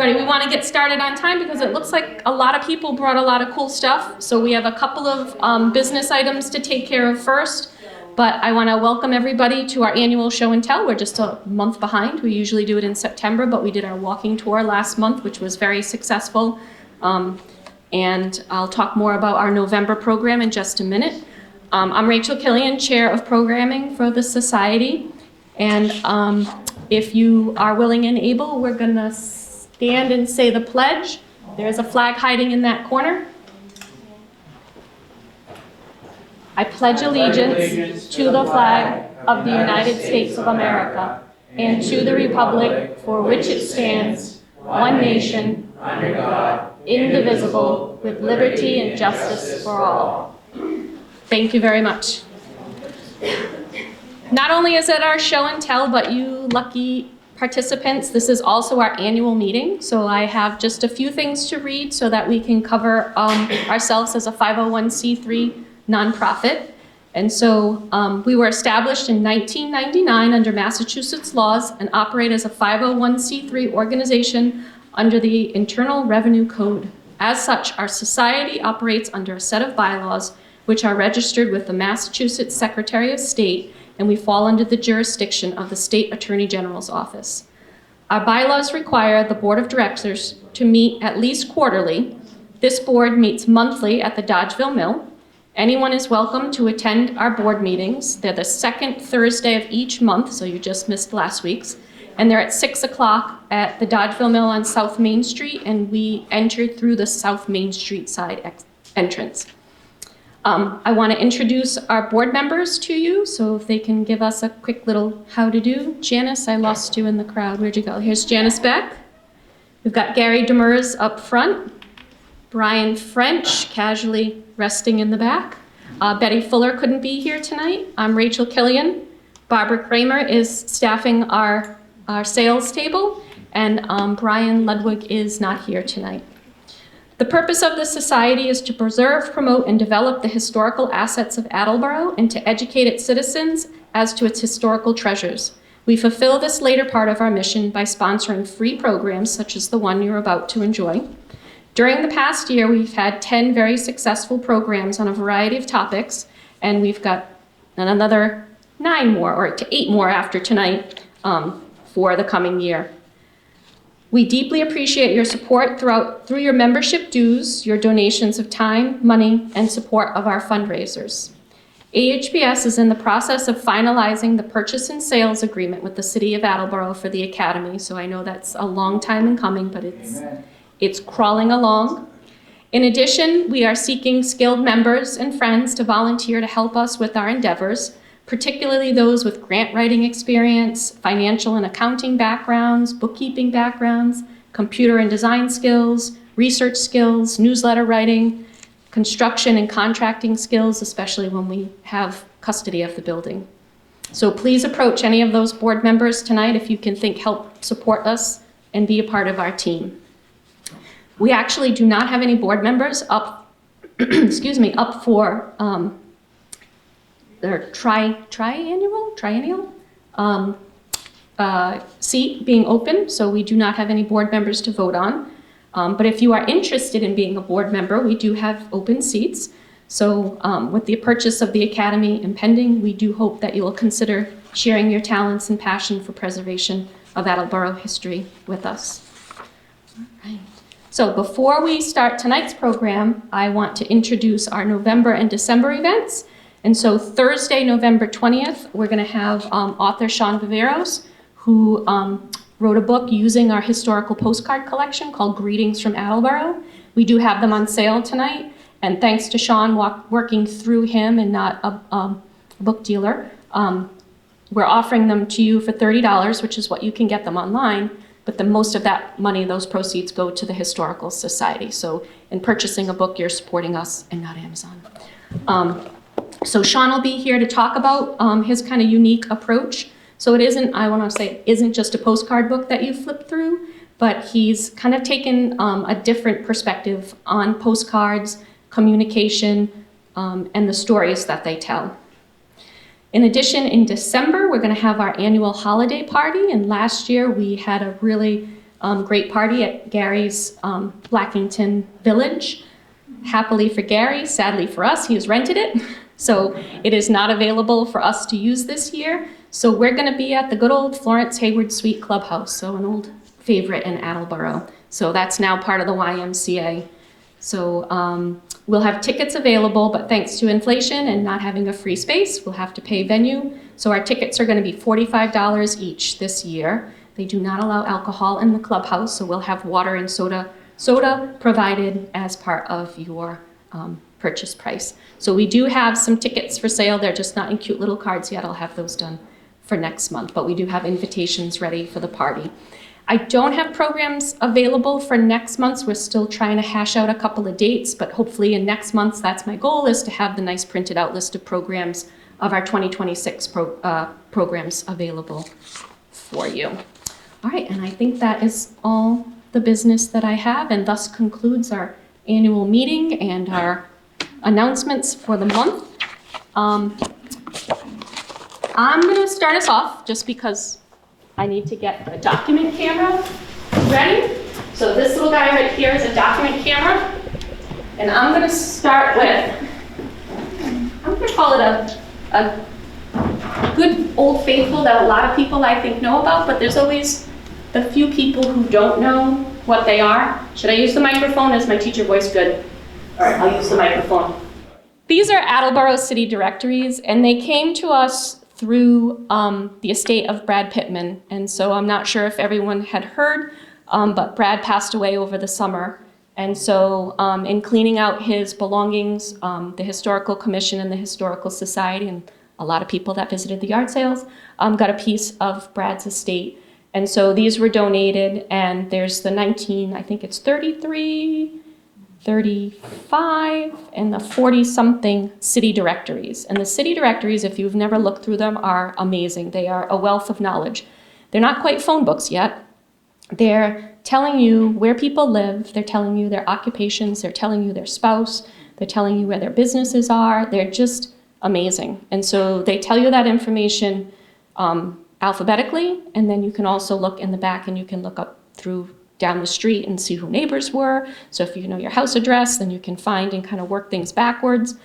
everybody. We want to get started on time because it looks like a lot of people brought a lot of cool stuff. So we have a couple of business items to take care of first. But I want to welcome everybody to our annual show and tell. We're just a month behind. We usually do it in September, but we did our walking tour last month, which was very successful. And I'll talk more about our November program in just a minute. I'm Rachel Killion, Chair of Programming for the Society. And if you are willing and able, we're going to stand and say the pledge. There's a flag hiding in that corner. I pledge allegiance to the flag of the United States of America and to the republic for which it stands, one nation, under God, indivisible, with liberty and justice for all. Thank you very much. Not only is it our show and tell, but you lucky participants, this is also our annual meeting. So I have just a few things to read so that we can cover ourselves as a 501c3 nonprofit. And so we were established in 1999 under Massachusetts laws and operate as a 501c3 organization under the Internal Revenue Code. As such, our society operates under a set of bylaws which are registered with the Massachusetts Secretary of State, and we fall under the jurisdiction of the State Attorney General's office. Our bylaws require the Board of Directors to meet at least quarterly. This board meets monthly at the Dodgeville Mill. Anyone is welcome to attend our board meetings. They're the second Thursday of each month, so you just missed last week's. And they're at 6 o'clock at the Dodgeville Mill on South Main Street, and we enter through the South Main Street side entrance. I want to introduce our board members to you, so if they can give us a quick little how to do. Janice, I lost you in the crowd. Where'd you go? Here's Janice Beck. We've got Gary Demers up front. Brian French, casually resting in the back. Betty Fuller couldn't be here tonight. I'm Rachel Killion. Barbara Kramer is staffing our sales table, and Brian Ludwig is not here tonight. The purpose of the society is to preserve, promote, and develop the historical assets of Attleboro and to educate its citizens as to its historical treasures. We fulfill this later part of our mission by sponsoring free programs such as the one you're about to enjoy. During the past year, we've had 10 very successful programs on a variety of topics, and we've got another 9 more, or 8 more after tonight for the coming year. We deeply appreciate your support through your membership dues, your donations of time, money, and support of our fundraisers. AHPS is in the process of finalizing the purchase and sales agreement with the City of Attleboro for the Academy, so I know that's a long time in coming, but it's crawling along. In addition, we are seeking skilled members and friends to volunteer to help us with our endeavors, particularly those with grant writing experience, financial and accounting backgrounds, bookkeeping backgrounds, computer and design skills, research skills, newsletter writing, construction and contracting skills, especially when we have custody of the building. So please approach any of those board members tonight if you can help support us and be a part of our team. We actually do not have any board members up, up for their triennial seat being open, so we do not have any board members to vote on. But if you are interested in being a board member, we do have open seats. So with the purchase of the Academy impending, we do hope that you will consider sharing your talents and passion for preservation of Attleboro history with us. All right. So before we start tonight's program, I want to introduce our November and December events. And so Thursday, November 20th, we're going to have author Sean Viveros, who wrote a book using our historical postcard collection called Greetings from Attleboro. We do have them on sale tonight, and thanks to Sean working through him and not a book dealer, we're offering them to you for $30, which is what you can get them online, but the most of that money, those proceeds, go to the Historical Society. So in purchasing a book, you're supporting us and not Amazon. So Sean will be here to talk about his kind of unique approach. So it isn't, I want to say, it isn't just a postcard book that you flip through, but he's kind of taken a different perspective on postcards, communication, and the stories that they tell. In addition, in December, we're going to have our annual holiday party, and last year we had a really great party at Gary's Blackington Village. Happily for Gary, sadly for us, he has rented it. So it is not available for us to use this year. So we're gonna be at the good old Florence Hayward Suite Clubhouse, so an old favorite in Attleboro. So that's now part of the YMCA. So we'll have tickets available, but thanks to inflation and not having a free space, we'll have to pay venue. So our tickets are gonna be $45 each this year. They do not allow alcohol in the clubhouse, so we'll have water and soda provided as part of your purchase price. So we do have some tickets for sale. They're just not in cute little cards yet. I'll have those done for next month, but we do have invitations ready for the party. I don't have programs available for next month. We're still trying to hash out a couple of dates, but hopefully in next month, that's my goal, is to have the nice printed out list of programs of our 2026 programs available for you. All right, and I think that is all the business that I have, and thus concludes our annual meeting and our announcements for the month. I'm gonna start us off just because I need to get the document camera ready. So this little guy right here is a document camera. And I'm gonna start with, I'm gonna call it a good old faithful that a lot of people I think know about, but there's always the few people who don't know what they are. Should I use the microphone? Is my teacher voice good? All right, I'll use the microphone. These are Attleboro city directories, and they came to us through the estate of Brad Pittman. And so I'm not sure if everyone had heard, but Brad passed away over the summer. And so in cleaning out his belongings, the Historical Commission and the Historical Society, and a lot of people that visited the yard sales, got a piece of Brad's estate. And so these were donated, and there's the 33, 35, and the 40-something city directories. And the city directories, if you've never looked through them, are amazing. They are a wealth of knowledge. They're not quite phone books yet. They're telling you where people live. They're telling you their occupations. They're telling you their spouse. They're telling you where their businesses are. They're just amazing. And so they tell you that information alphabetically, and then you can also look in the back and you can look up through down the street and see who neighbors were. So if you know your house address, then you can find and kind of work things backwards.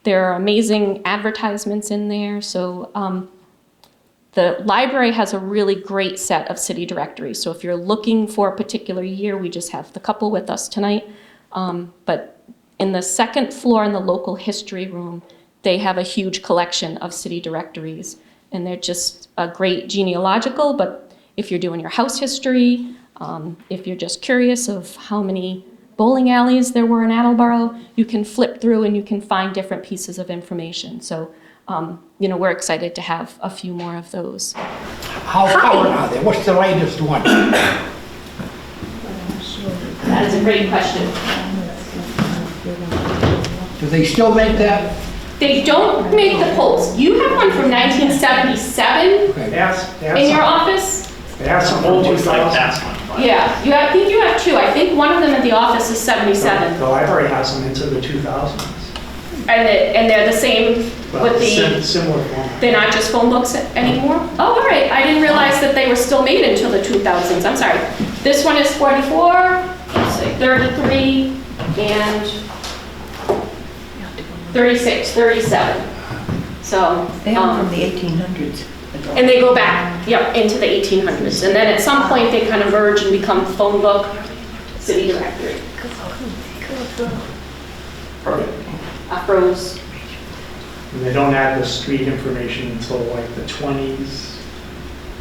There are amazing advertisements in there. So the library has a really great set of city directories. So if you're looking for a particular year, we just have the couple with us tonight. But in the second floor in the local history room, they have a huge collection of city directories. And they're just a great genealogical, but if you're doing your house history, if you're just curious of how many bowling alleys there were in Attleboro, you can flip through and you can find different pieces of information. So, we're excited to have a few more of those. How current are they? What's the latest one? That is a great question. Do they still make that? They don't make the polls. You have one from 1977 in your office? That's some old ones like that one. Yeah, I think you have two. I think one of them at the office is 77. The library has them into the 2000s. And they're the same with the... Similar format. They're not just phone books anymore? Oh, all right. I didn't realize that they were still made until the 2000s. I'm sorry. This one is 44, let's say 33, and 36, 37. So... They have them from the 1800s. And they go back, into the 1800s. And then at some point, they kind of merge and become phone book, city directory. Perfect. Froze. And they don't add the street information until like the 20s.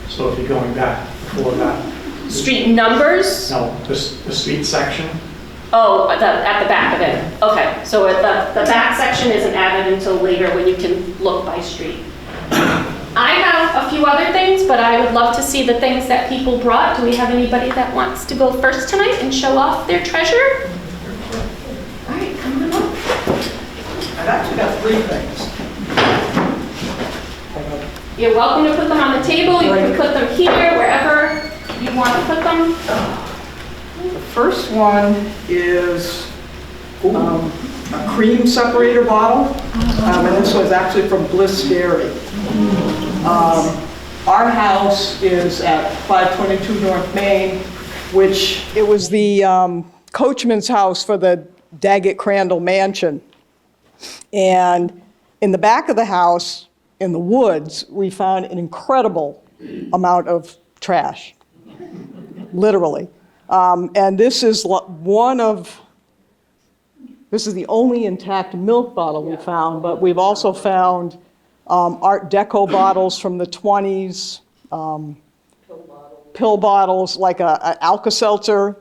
So if you're going back before that. Street numbers? No, the street section. Oh, at the back of it. Okay, so the back section isn't added until later when you can look by street. I have a few other things, but I would love to see the things that people brought. Do we have anybody that wants to go first tonight and show off their treasure? All right, come on up. I've actually got three things. You're welcome to put them on the table. You can put them here, wherever you want to put them. The first one is a cream separator bottle, and this was actually from Bliss Dairy. Our house is at 522 North Main, which it was the coachman's house for the Daggett Crandall Mansion. And in the back of the house, in the woods, we found an incredible amount of trash, literally. And this is this is the only intact milk bottle we found, but we've also found Art Deco bottles from the 20s, pill bottles, like a Alka-Seltzer,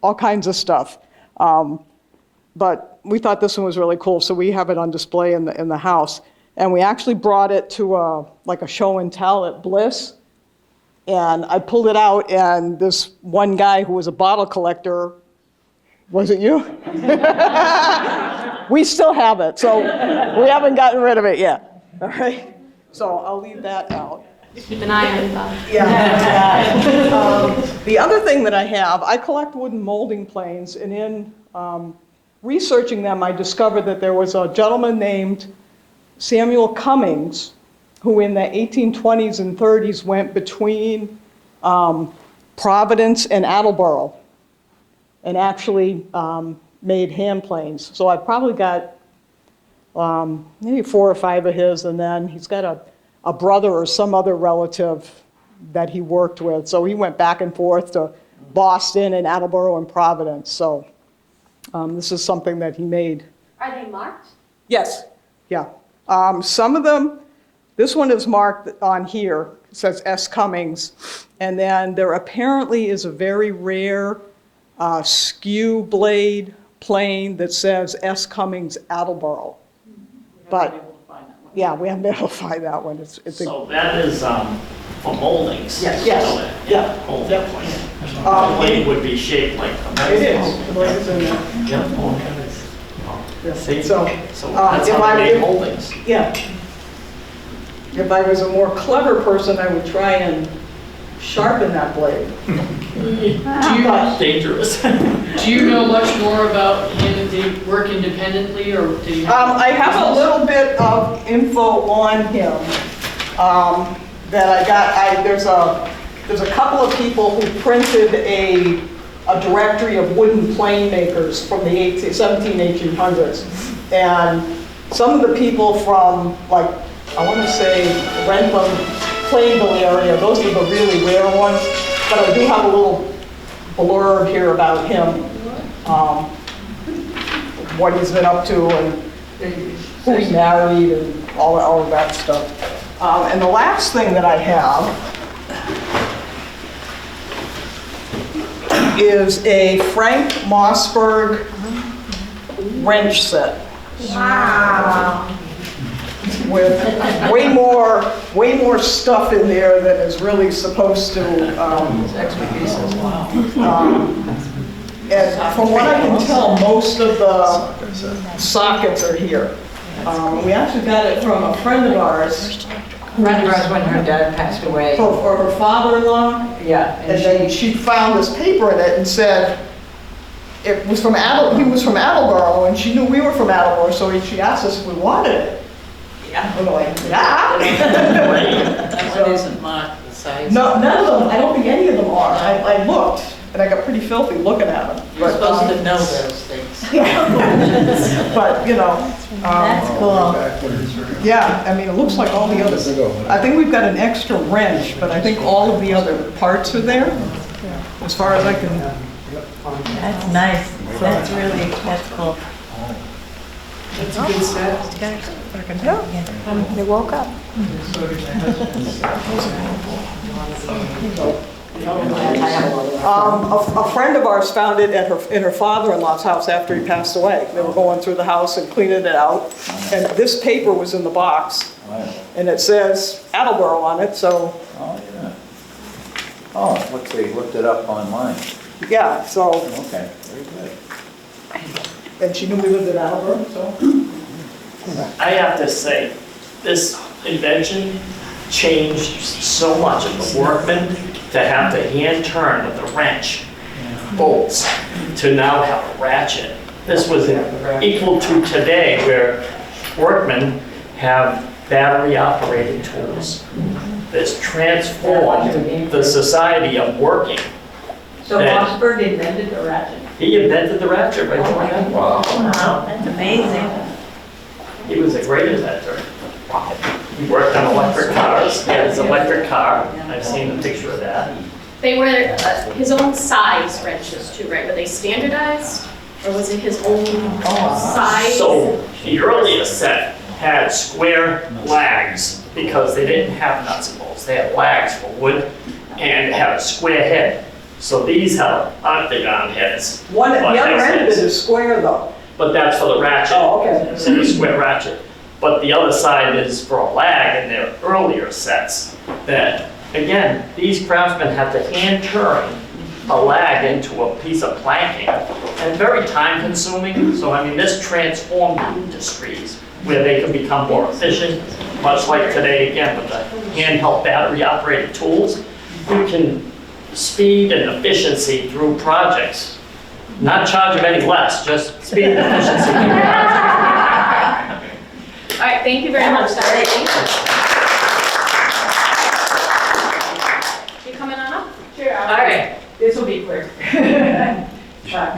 all kinds of stuff. But we thought this one was really cool, so we have it on display in the house. And we actually brought it to like a show and tell at Bliss. And I pulled it out, and this one guy who was a bottle collector, was it you? We still have it, so we haven't gotten rid of it yet. All right? So I'll leave that out. Keep an eye on it, Bob. Yeah. The other thing that I have, I collect wooden molding planes, and in researching them, I discovered that there was a gentleman named Samuel Cummings, who in the 1820s and 30s went between Providence and Attleboro and actually made hand planes. So I've probably got maybe 4 or 5 of his, and then he's got a brother or some other relative that he worked with. So he went back and forth to Boston and Attleboro and Providence. So this is something that he made. Are they marked? Yes, yeah. Some of them, this one is marked on here, it says S. Cummings, and then there apparently is a very rare skew blade plane that says S. Cummings Attleboro. But, yeah, we haven't been able to find that one. So that is for moldings? Yes, yeah. Molding Yep. plane. The blade would be shaped like a It is. The blade is in there. Yeah, oh, that is. See? So, So that's how they make moldings. Yeah. If I was a more clever person, I would try and sharpen that blade. Dangerous. Do you know much more about him? Did he work independently, or did he? I have a little bit of info on him that I got. There's a couple of people who printed a directory of wooden plane makers from the 1800s. And some of the people from, like, I want to say Rentham, Plainville area, those are the really rare ones. But I do have a little blurb here about him, what he's been up to and who he married and all of that stuff. And the last thing that I have is a Frank Mossberg wrench set. Wow. With way more stuff in there than is really supposed to. And from what I can tell, most of the sockets are here. We actually got it from a friend of ours. When her dad passed away. For her father-in-law. Yeah. And then she found this paper in it and said, it was from he was from Attleboro, and she knew we were from Attleboro, so she asked us if we wanted it. Yeah. We're like, yeah. That one isn't marked the size. No, none of them, I don't think any of them are. I looked, and I got pretty filthy looking at them. You're supposed to know those things. But, you know. That's cool. Yeah, I mean, it looks like all the others. I think we've got an extra wrench, but I think all of the other parts are there, as far as I can. That's nice. That's cool. That's a good set. They woke up. A friend of ours found it in her father-in-law's house after he passed away. They were going through the house and cleaning it out, and this paper was in the box, and it says Attleboro on it, so. Oh, yeah. Oh, they looked it up online. Yeah, so, Okay, very good. and she knew we lived in Attleboro, so. I have to say, this invention changed so much of the workmen to have to hand turn with a wrench bolts to now have a ratchet. This was equal to today where workmen have battery operated tools. This transformed the society of working. So Mossberg invented the ratchet? He invented the ratchet right doing that. Wow, that's amazing. He was a great inventor. He worked on electric cars. He had his electric car. I've seen a picture of that. They were his own size wrenches too, right? Were they standardized? Or was it his own size? So the earliest set had square lags because they didn't have nuts and bolts. They had lags for wood and it had a square head. So these have octagon heads. The other end of it is square though. But that's for the ratchet. Oh, okay. It's a square ratchet. But the other side is for a lag in their earlier sets. That, again, these craftsmen had to hand turn a lag into a piece of planking. And very time consuming. So I mean, this transformed industries where they can become more efficient. Much like today, again, with the handheld battery operated tools, you can speed and efficiency through projects. Not charge them any less, just speed and efficiency through projects. All right, thank you very much. You coming on up? Sure. All right. This will be quick.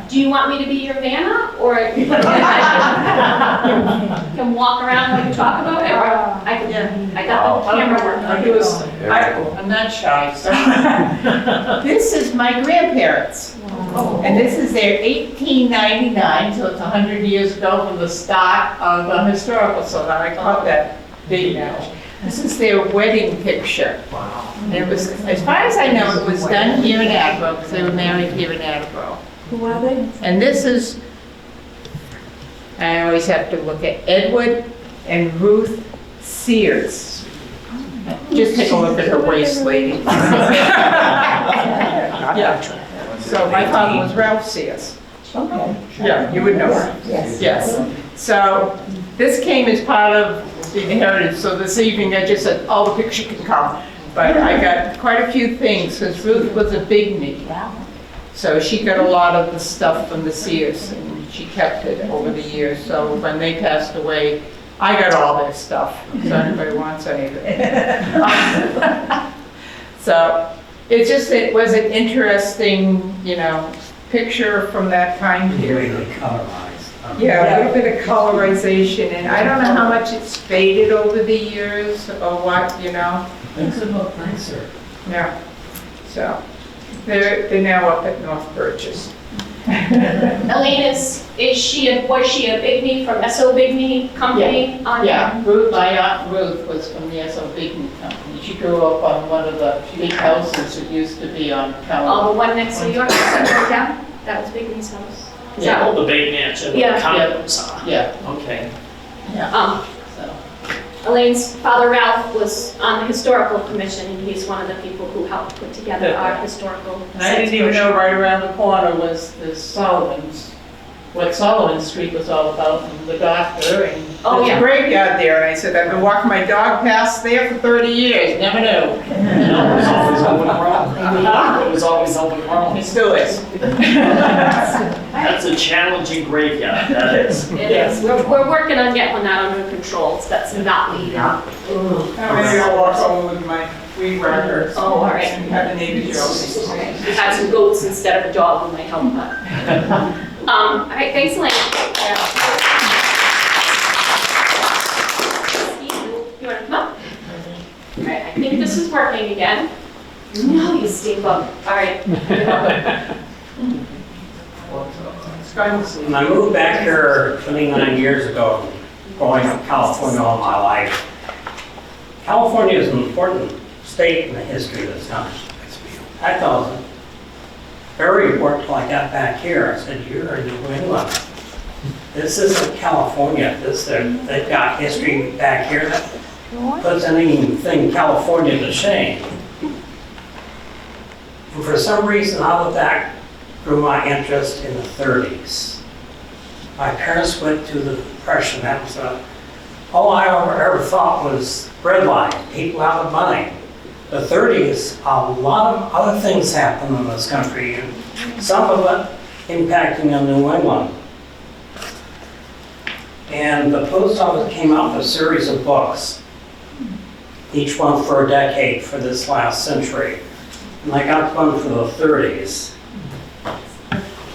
Do you want me to be your Vanna, or can walk around while you talk about it? Or I got the camera working. I'm not shy, so. This is my grandparents. And this is their 1899, so it's 100 years ago from the start of the historical society. I call that big now. This is their wedding picture. Wow. It was, as far as I know, it was done here in Attleboro, because they were married here in Attleboro. Who are they? And this is, I always have to look at Edward and Ruth Sears. Just take a look at her waist, lady. Yeah. So my father was Ralph Sears. Okay. Yeah, you would know her. Yes. Yes. So this came as part of the inheritance. So this evening I just said, oh, the picture can come. But I got quite a few things because Ruth was a big knee. So she got a lot of the stuff from the Sears and she kept it over the years. So when they passed away, I got all their stuff. So anybody wants any of it. So it's just, it was an interesting, you know, picture from that time period. Yeah, a little bit of colorization, and I don't know how much it's faded over the years or what, you know. Makes it look nicer. Yeah, so they're now up at North Purchase. Elaine, was she a Bigney from S.O. Bigney Company? Yeah, Ruth, my Aunt Ruth was from the S.O. Bigney Company. She grew up on one of the big houses that used to be on Calvin. Oh, the one next to yours, down? That was Bigney's house. Yeah, all the big mansion, the Yeah. condos are. Yeah, Okay. yeah. So, Elaine's father Ralph was on the historical commission, and he's one of the people who helped put together our historical. and I didn't even know right around the corner was this Sullivan's, what Sullivan Street was all about, and the doctor, and Oh, there's yeah. a graveyard there, and I said, I've been walking my dog past there for 30 years, never knew. It was always open road. It was always open road. It still is. That's a challenging graveyard, that is. It is. We're working on getting that under control, so that's not leading. Maybe I'll walk over with my weed whacker. Oh, all right. And have the neighbor jokes. We had some goats instead of a dog, we might help that. All right, thanks, Elaine. Steve, you want to come up? All right, I think this is working again. No, you Steve, all right. I moved back here 29 years ago, going to California all my life. California is an important state in the history of this country. I thought it was very important till I got back here. I said, you're in New England. This isn't California. They've got history back here that puts anything California to shame. And for some reason, out of that grew my interest in the 30s. My parents went through the Depression. That was all I ever thought was breadline, people out of money. The 30s, a lot of other things happened in this country, and some of it impacting on New England. And the post office came out with a series of books, each one for a decade for this last century. And I got one for the 30s.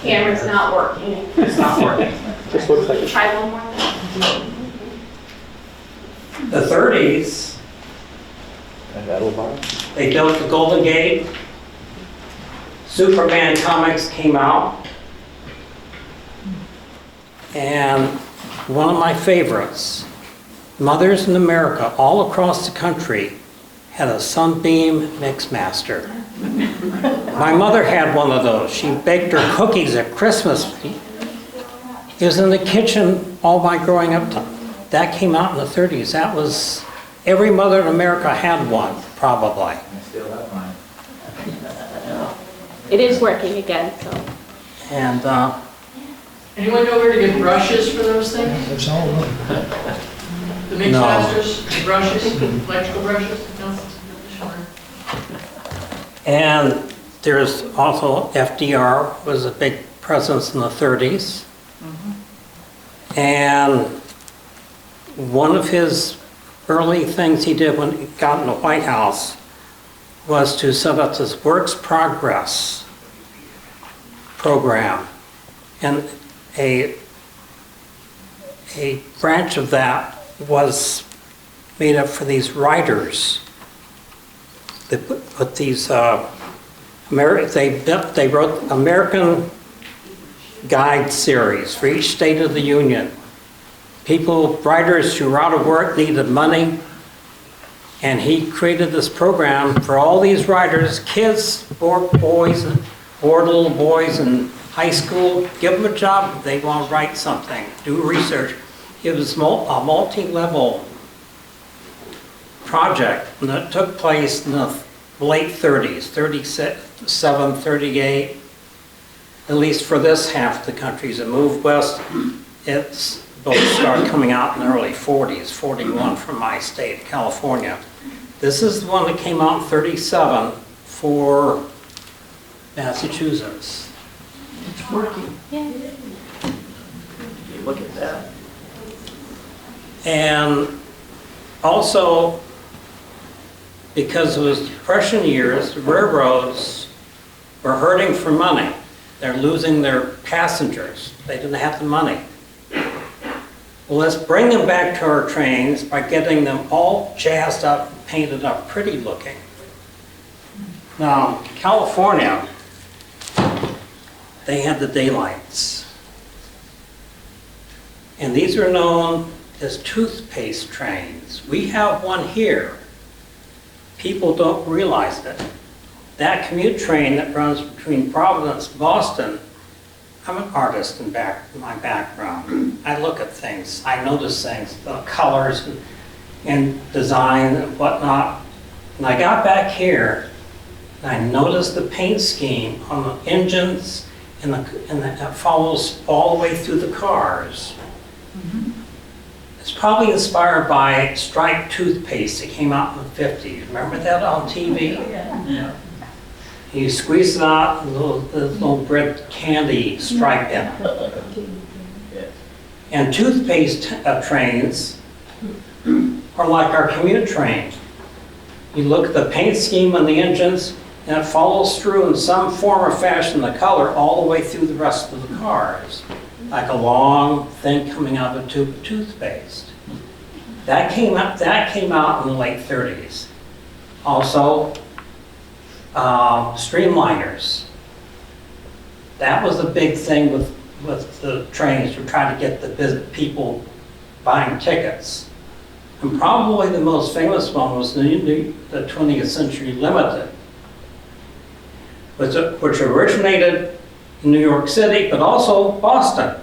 Camera's not working. It's not working. Just looks like Try one more. The 30s, And Attleboro? they built the Golden Gate. Superman comics came out. And one of my favorites, Mothers in America, all across the country, had a Sunbeam Mixmaster. My mother had one of those. She baked her cookies at Christmas. It was in the kitchen all my growing up time. That came out in the 30s. That was, every mother in America had one, probably. I still have mine. It is working again, so. And Anyone know where to get brushes for those things? It's all right. The Mixmasters, brushes, electrical brushes? No? Sure. and there's also FDR was a big presence in the 30s. And one of his early things he did when he got in the White House was to set up this Works Progress program. And a branch of that was made up for these writers. They put these, they wrote American guide series for each state of the union. People, writers who were out of work needed money, and he created this program for all these writers, kids, little boys in high school, give them a job if they want to write something, do research. It was a multi-level project, and it took place in the late 30s, 37, 38, at least for this half of the country. As it moved west, it's both started coming out in the early 40s, 41 from my state, California. This is the one that came out in 37 for Massachusetts. It's working. Look at that. And also, because it was Depression years, the railroads were hurting for money. They're losing their passengers. They didn't have the money. Well, let's bring them back to our trains by getting them all jazzed up, painted up, pretty looking. Now, California, they had the daylights. And these are known as toothpaste trains. We have one here. People don't realize it. That commute train that runs between Providence and Boston, I'm an artist in my background. I look at things, I notice things, the colors and design and whatnot. And I got back here and I noticed the paint scheme on the engines and that follows all the way through the cars. It's probably inspired by striped toothpaste that came out in the 50s. Remember that on TV? Yeah. You squeeze it out, and the little bread candy stripe in it. And toothpaste trains are like our commute train. You look at the paint scheme on the engines, and it follows through in some form or fashion the color all the way through the rest of the cars, like a long thing coming out of a tube of toothpaste. That came out in the late 30s. Also, streamliners. That was a big thing with the trains, to try to get the people buying tickets. And probably the most famous one was the 20th Century Limited, which originated in New York City, but also Boston.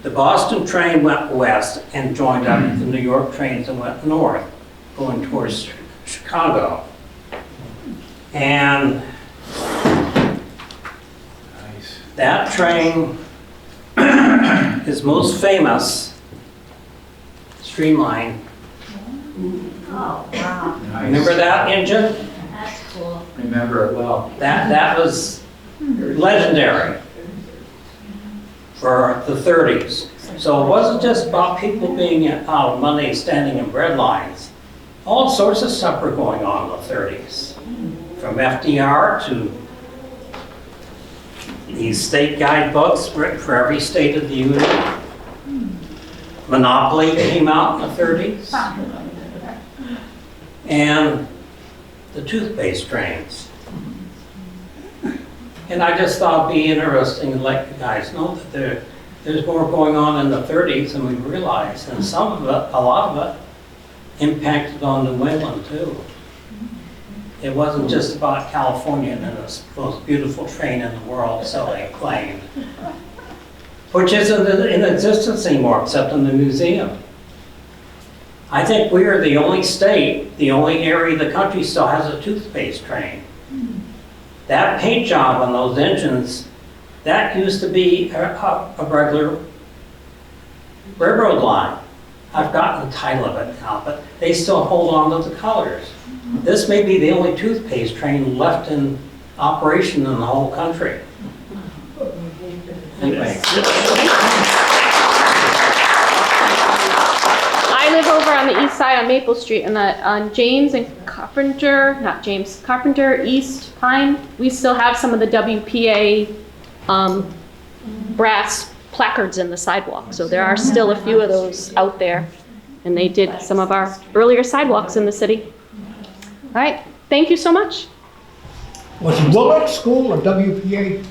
The Boston train went west and joined up with the New York trains and went north, going towards Chicago. And that train is most famous, streamline. Oh, wow. Remember that engine? That's cool. Remember it well. That was legendary for the 30s. So it wasn't just about people being out of money standing in bread lines. All sorts of stuff were going on in the 30s. From FDR to these state guidebooks for every state of the union. Monopoly came out in the 30s. And the toothpaste trains. And I just thought it'd be interesting to let you guys know that there's more going on in the 30s than we realized. And some of it, a lot of it, impacted on New England too. It wasn't just about California and the most beautiful train in the world, so they claimed. Which isn't in existence anymore, except in the museum. I think we are the only state, the only area of the country still has a toothpaste train. That paint job on those engines, that used to be a regular railroad line. I've forgotten the title of it now, but they still hold on to the colors. This may be the only toothpaste train left in operation in the whole country. Anyway. I live over on the east side on Maple Street, and on James and Carpenter, not James, Carpenter, East Pine, we still have some of the WPA brass placards in the sidewalk. So there are still a few of those out there, and they did some of our earlier sidewalks in the city. All right, thank you so much. Was it Willard School or WPA?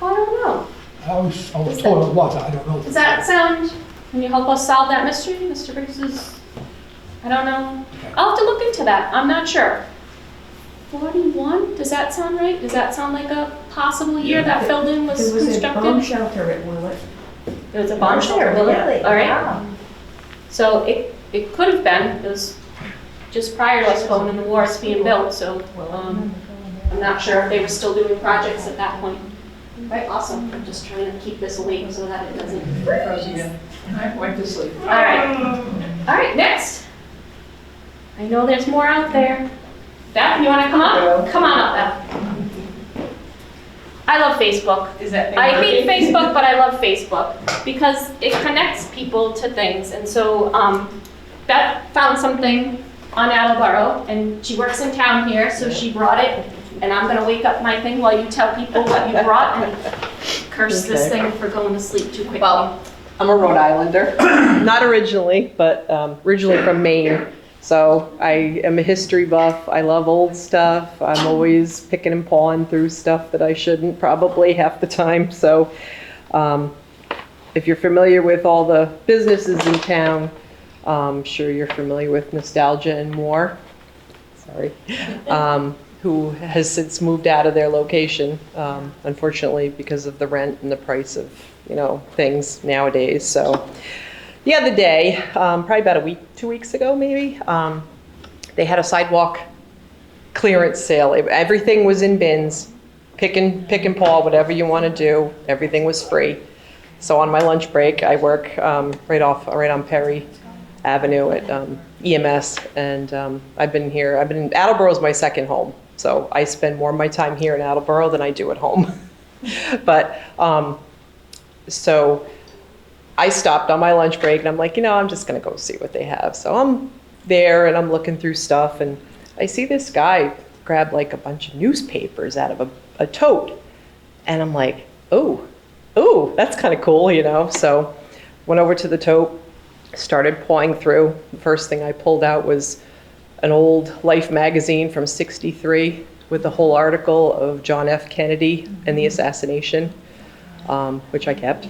I don't know. I was told it was, I don't know. Does that sound, can you help us solve that mystery? Mr. Briggs is, I don't know. I'll have to look into that. I'm not sure. 41, does that sound right? Does that sound like a possible year that building was constructed? There was a bomb shelter at Willett. There was a bomb shelter at Willett? Really? All right. Wow. So it could have been, it was just prior to us going in the war, it's being built, so I'm not sure if they were still doing projects at that point. Right, awesome. I'm just trying to keep this awake so that it doesn't freeze. I went to sleep. All right, next. I know there's more out there. Beth, you want to come up? Come on up, Beth. I love Facebook. Is that I hate Facebook, but I love Facebook because it connects people to things. And so Beth found something on Attleboro, and she works in town here, so she brought it. And I'm going to wake up my thing while you tell people what you brought and curse this thing for going to sleep too quickly. Well, I'm a Rhode Islander, not originally, but originally from Maine. So I am a history buff. I love old stuff. I'm always picking and pawing through stuff that I shouldn't, probably half the time. So if you're familiar with all the businesses in town, I'm sure you're familiar with Nostalgia and More. Sorry. Who has since moved out of their location, unfortunately, because of the rent and the price of, things nowadays. So the other day, probably about a week, 2 weeks ago, maybe, they had a sidewalk clearance sale. Everything was in bins, pick and paw, whatever you want to do. Everything was free. So on my lunch break, I work right on Perry Avenue at EMS, and I've been Attleboro's my second home. So I spend more of my time here in Attleboro than I do at home. But, so I stopped on my lunch break and I'm like, I'm just gonna go see what they have. So I'm there and I'm looking through stuff and I see this guy grab like a bunch of newspapers out of a tote. And I'm like, oh, that's kind of cool, So went over to the tote, started pawing through. The first thing I pulled out was an old Life magazine from '63 with the whole article of John F. Kennedy and the assassination, which I kept.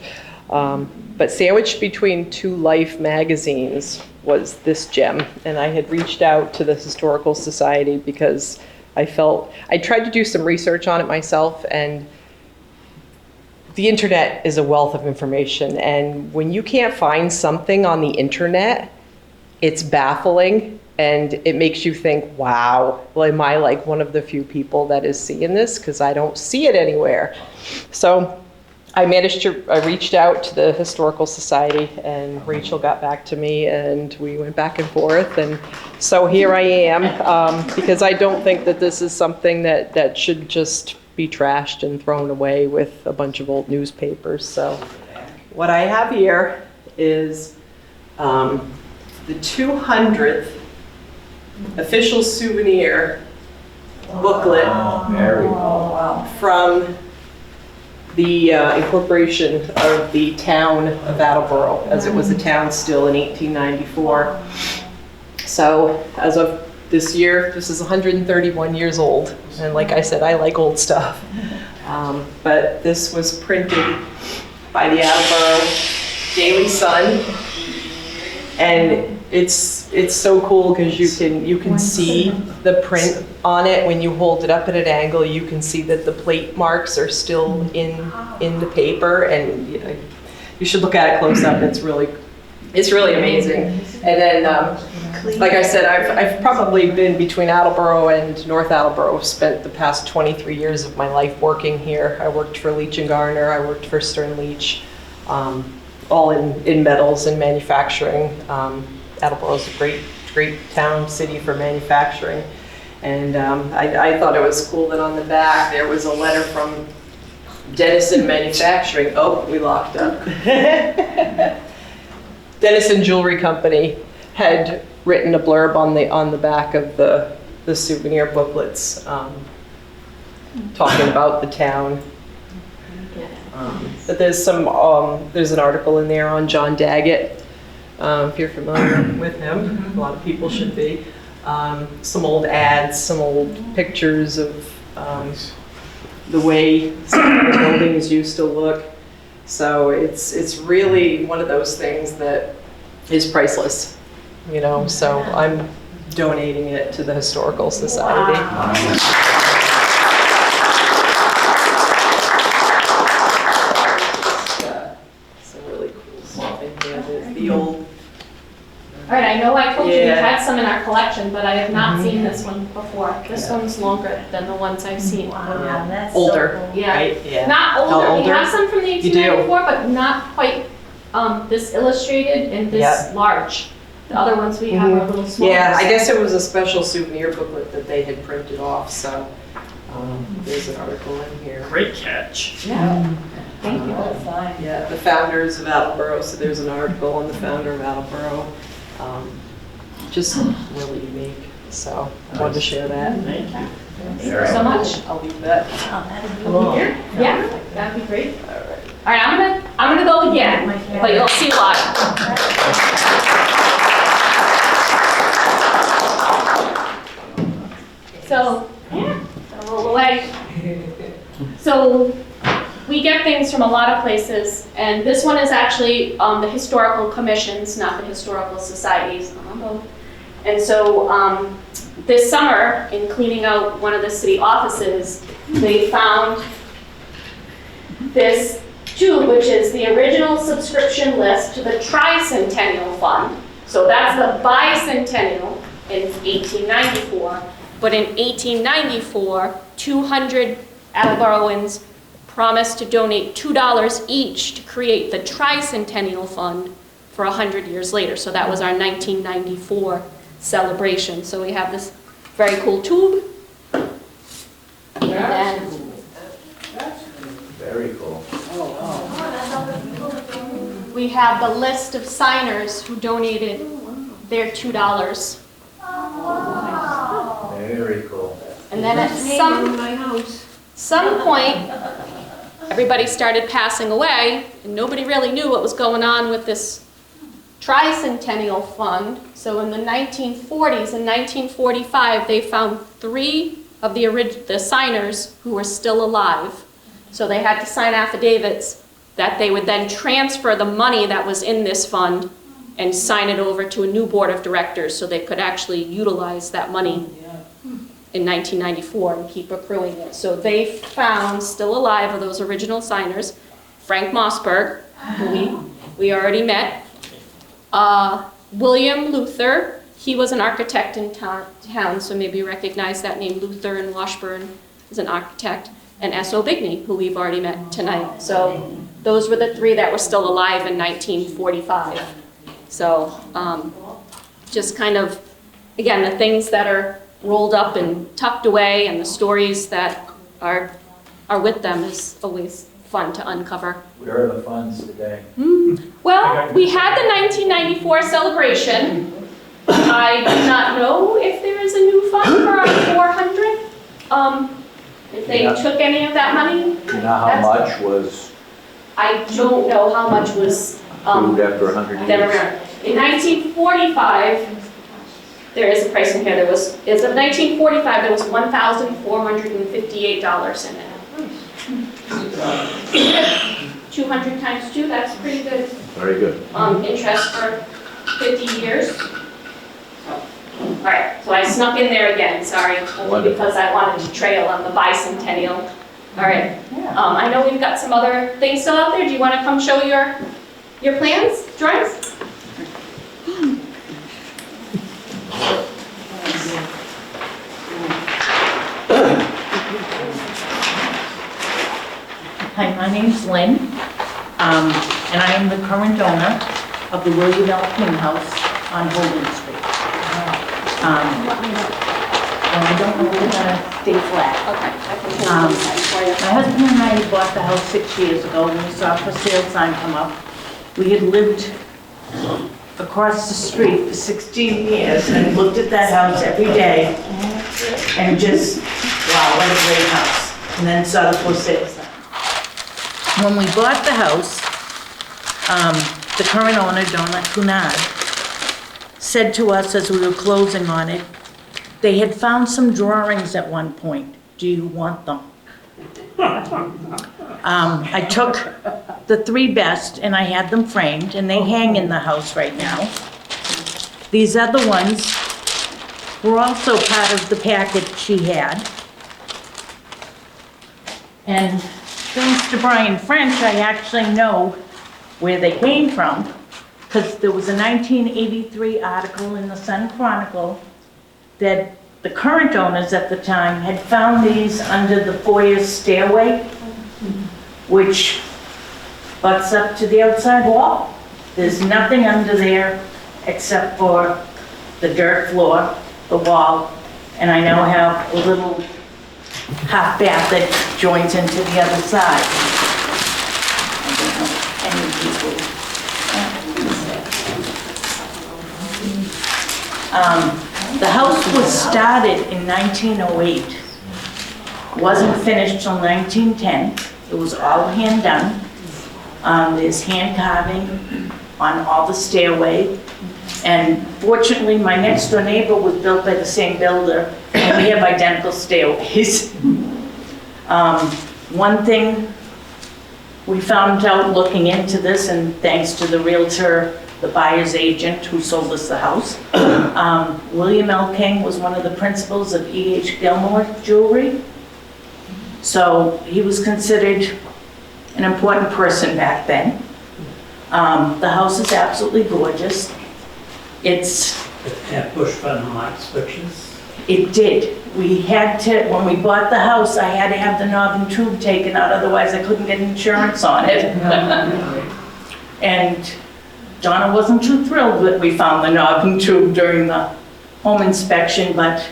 But sandwiched between two Life magazines was this gem. And I had reached out to the Historical Society because I tried to do some research on it myself, and the internet is a wealth of information. And when you can't find something on the internet, it's baffling. And it makes you think, wow, well, am I like one of the few people that is seeing this? Because I don't see it anywhere. So I reached out to the Historical Society, and Rachel got back to me, and we went back and forth. And so here I am, because I don't think that this is something that should just be trashed and thrown away with a bunch of old newspapers. So what I have here is the 200th official souvenir booklet from the incorporation of the town of Attleboro, as it was a town still in 1894. So as of this year, this is 131 years old. And like I said, I like old stuff. But this was printed by the Attleboro Daily Sun. And it's so cool because you can see the print on it. When you hold it up at an angle, you can see that the plate marks are still in the paper, and you should look at it close up. It's really amazing. And then, like I said, I've probably been between Attleboro and North Attleboro. Spent the past 23 years of my life working here. I worked for Leach and Garner. I worked for Stern Leach. All in metals and manufacturing. Attleboro is a great town, city for manufacturing. And I thought it was cool that on the back there was a letter from Dennison Manufacturing. Oh, we locked up. Dennison Jewelry Company had written a blurb on the back of the souvenir booklets talking about the town. But there's an article in there on John Daggett, if you're familiar with him. A lot of people should be. Some old ads, some old pictures of the way some of the buildings used to look. So it's really one of those things that is priceless, so I'm donating it to the Historical Society. Wow. The old. All right, I know I told you we had some in our collection, but I have not seen this one before. This one's longer than the ones I've seen. Wow, that's older, so cool. Yeah. right? Yeah. Not older. How We older? have some from the You do? 1894, but not quite this illustrated and this large. The other ones we have are a little smaller. Yeah, I guess it was a special souvenir booklet that they had printed off, so there's an article in here. Great catch. Yeah. Thank you. That's fine. Yeah, the founders of Attleboro, so there's an article on the founder of Attleboro. Just really unique, so I wanted to share that. Thank you. Thank you so much. I'll leave that. Oh, that'd be Come on. weird. Yeah, that'd be great. All right. All right, I'm gonna go again, but you'll see why. So, gonna roll away. So, we get things from a lot of places, and this one is actually the historical commissions, not the historical societies. And so, this summer, in cleaning out one of the city offices, they found this tube, which is the original subscription list to the Tricentennial Fund. So that's the bicentennial in 1894. But in 1894, 200 Attleboroans promised to donate $2 each to create the Tricentennial Fund for 100 years later. So that was our 1994 celebration. So we have this very cool tube. And Very cool. we have the list of signers who donated their $2. Very cool. And then at some point, everybody started passing away, and nobody really knew what was going on with this Tricentennial Fund. So in the 1940s and 1945, they found 3 of the signers who were still alive. So they had to sign affidavits that they would then transfer the money that was in this fund and sign it over to a new board of directors so they could actually utilize that money in 1994 and keep accruing it. So they found, still alive, of those original signers, Frank Mossberg, who we already met, William Luther. He was an architect in town, so maybe you recognize that name. Luther and Washburn is an architect, and S.O. Bigney, who we've already met tonight. So those were the 3 that were still alive in 1945. So just kind of, again, the things that are rolled up and tucked away and the stories that are with them is always fun to uncover. Where are the funds today? Well, we had the 1994 celebration. I do not know if there is a new fund for our 400. If they Yeah. took any of that money, You know how much was I don't know how much was, approved after 100 then years? around. In 1945, there is a price in here, as of 1945, there was $1,458 in it. 200 times 2, that's pretty good, Very good. interest for 50 years. All right, so I snuck in there again, sorry, only Wonderful. because I wanted to trail on the bicentennial. All right, I know we've got some other things still out there. Do you want to come show your plans, drawings? Hi, my name's Lynn, and I am the current owner of the William L. King House on Holden Street. And I don't know if we're gonna stay flat. Okay, I can change this side for you. My husband and I bought the house 6 years ago when we saw a for sale sign come up. We had lived across the street for 16 years and looked at that house every day and just, wow, what a great house. And then saw the for sale sign. When we bought the house, the current owner, Donna Cunard, said to us as we were closing on it, they had found some drawings at one point. Do you want them? I took the 3 best and I had them framed and they hang in the house right now. These other ones were also part of the package she had. And thanks to Brian French, I actually know where they came from, because there was a 1983 article in the Sun Chronicle that the current owners at the time had found these under the foyer stairway, which butts up to the outside wall. There's nothing under there except for the dirt floor, the wall, and I now have a little half bath that joins into the other side. I don't know if any people. The house was started in 1908. Wasn't finished till 1910. It was all hand done. There's hand carving on all the stairway. And fortunately, my next door neighbor was built by the same builder, and we have identical stairways. One thing we found out looking into this, and thanks to the realtor, the buyer's agent who sold us the house, William L. King was one of the principals of E.H. Gilmore Jewelry. So he was considered an important person back then. The house is absolutely gorgeous. It's... It had push button light switches. It did. We had to, when we bought the house, I had to have the knob and tube taken out, otherwise I couldn't get insurance on it. And Donna wasn't too thrilled that we found the knob and tube during the home inspection, but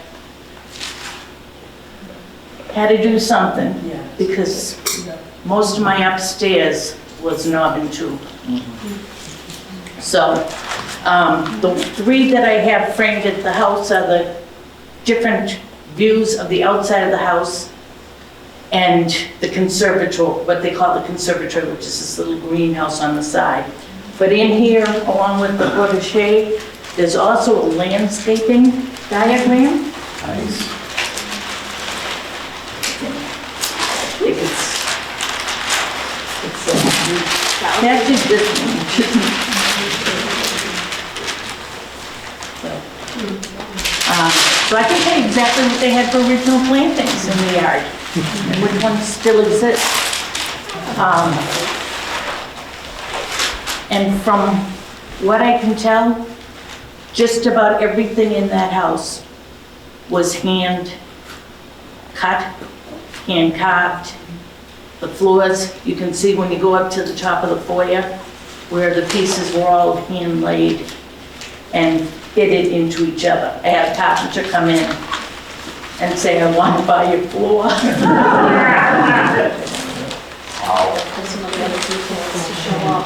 had to do something because most of my upstairs was knob and tube. So the 3 that I have framed at the house are the different views of the outside of the house and the conservatory, what they call the conservatory, which is this little greenhouse on the side. But in here, along with the protege, there's also a landscaping diagram. Nice. That's just this one. So I can tell you exactly what they had for original plantings in the yard, and which ones still exist. And from what I can tell, just about everything in that house was hand cut, hand carved. The floors, you can see when you go up to the top of the foyer, where the pieces were all hand laid and fitted into each other. I had a carpenter come in and say, I want to buy your floor. There's some of the other details to show off.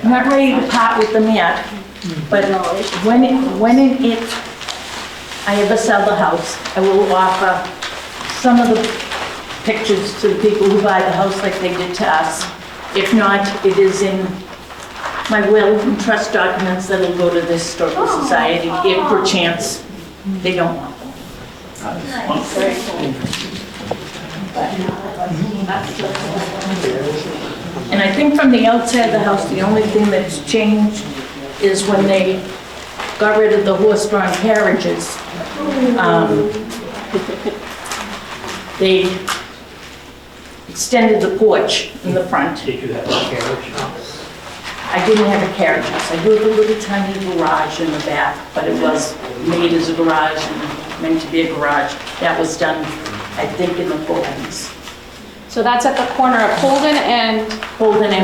I'm not ready to part with them yet. But when I ever sell the house, I will offer some of the pictures to the people who buy the house like they did to us. If not, it is in my will and trust documents that'll go to the Historical Society if perchance they don't want them. And I think from the outside of the house, the only thing that's changed is when they got rid of the horse-drawn carriages. They extended the porch in the front. Did you have a carriage house? I didn't have a carriage house. I built a little tiny garage in the back, but it was made as a garage and meant to be a garage. That was done, I think, in the 40s. So that's at the corner of Holden and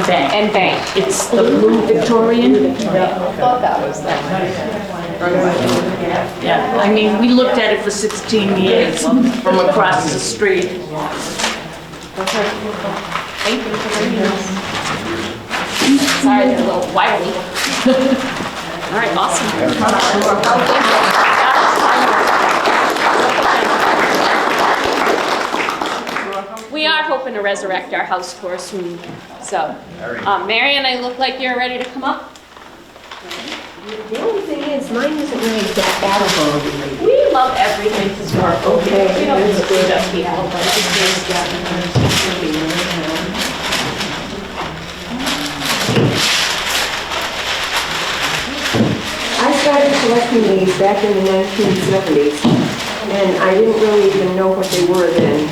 Bank. and Bank. It's the blue Victorian. I thought that was that. Yeah, I mean, we looked at it for 16 years from across the street. Thank you for bringing us. Sorry, they're a little wily. All right, awesome. We are hoping to resurrect our house tour soon. So, Marion, I look like you're ready to come up. The only thing is, mine isn't really that Attleboro. We love everything historical. Okay. We don't just people, but it's I started collecting these back in the 1970s, and I didn't really even know what they were then.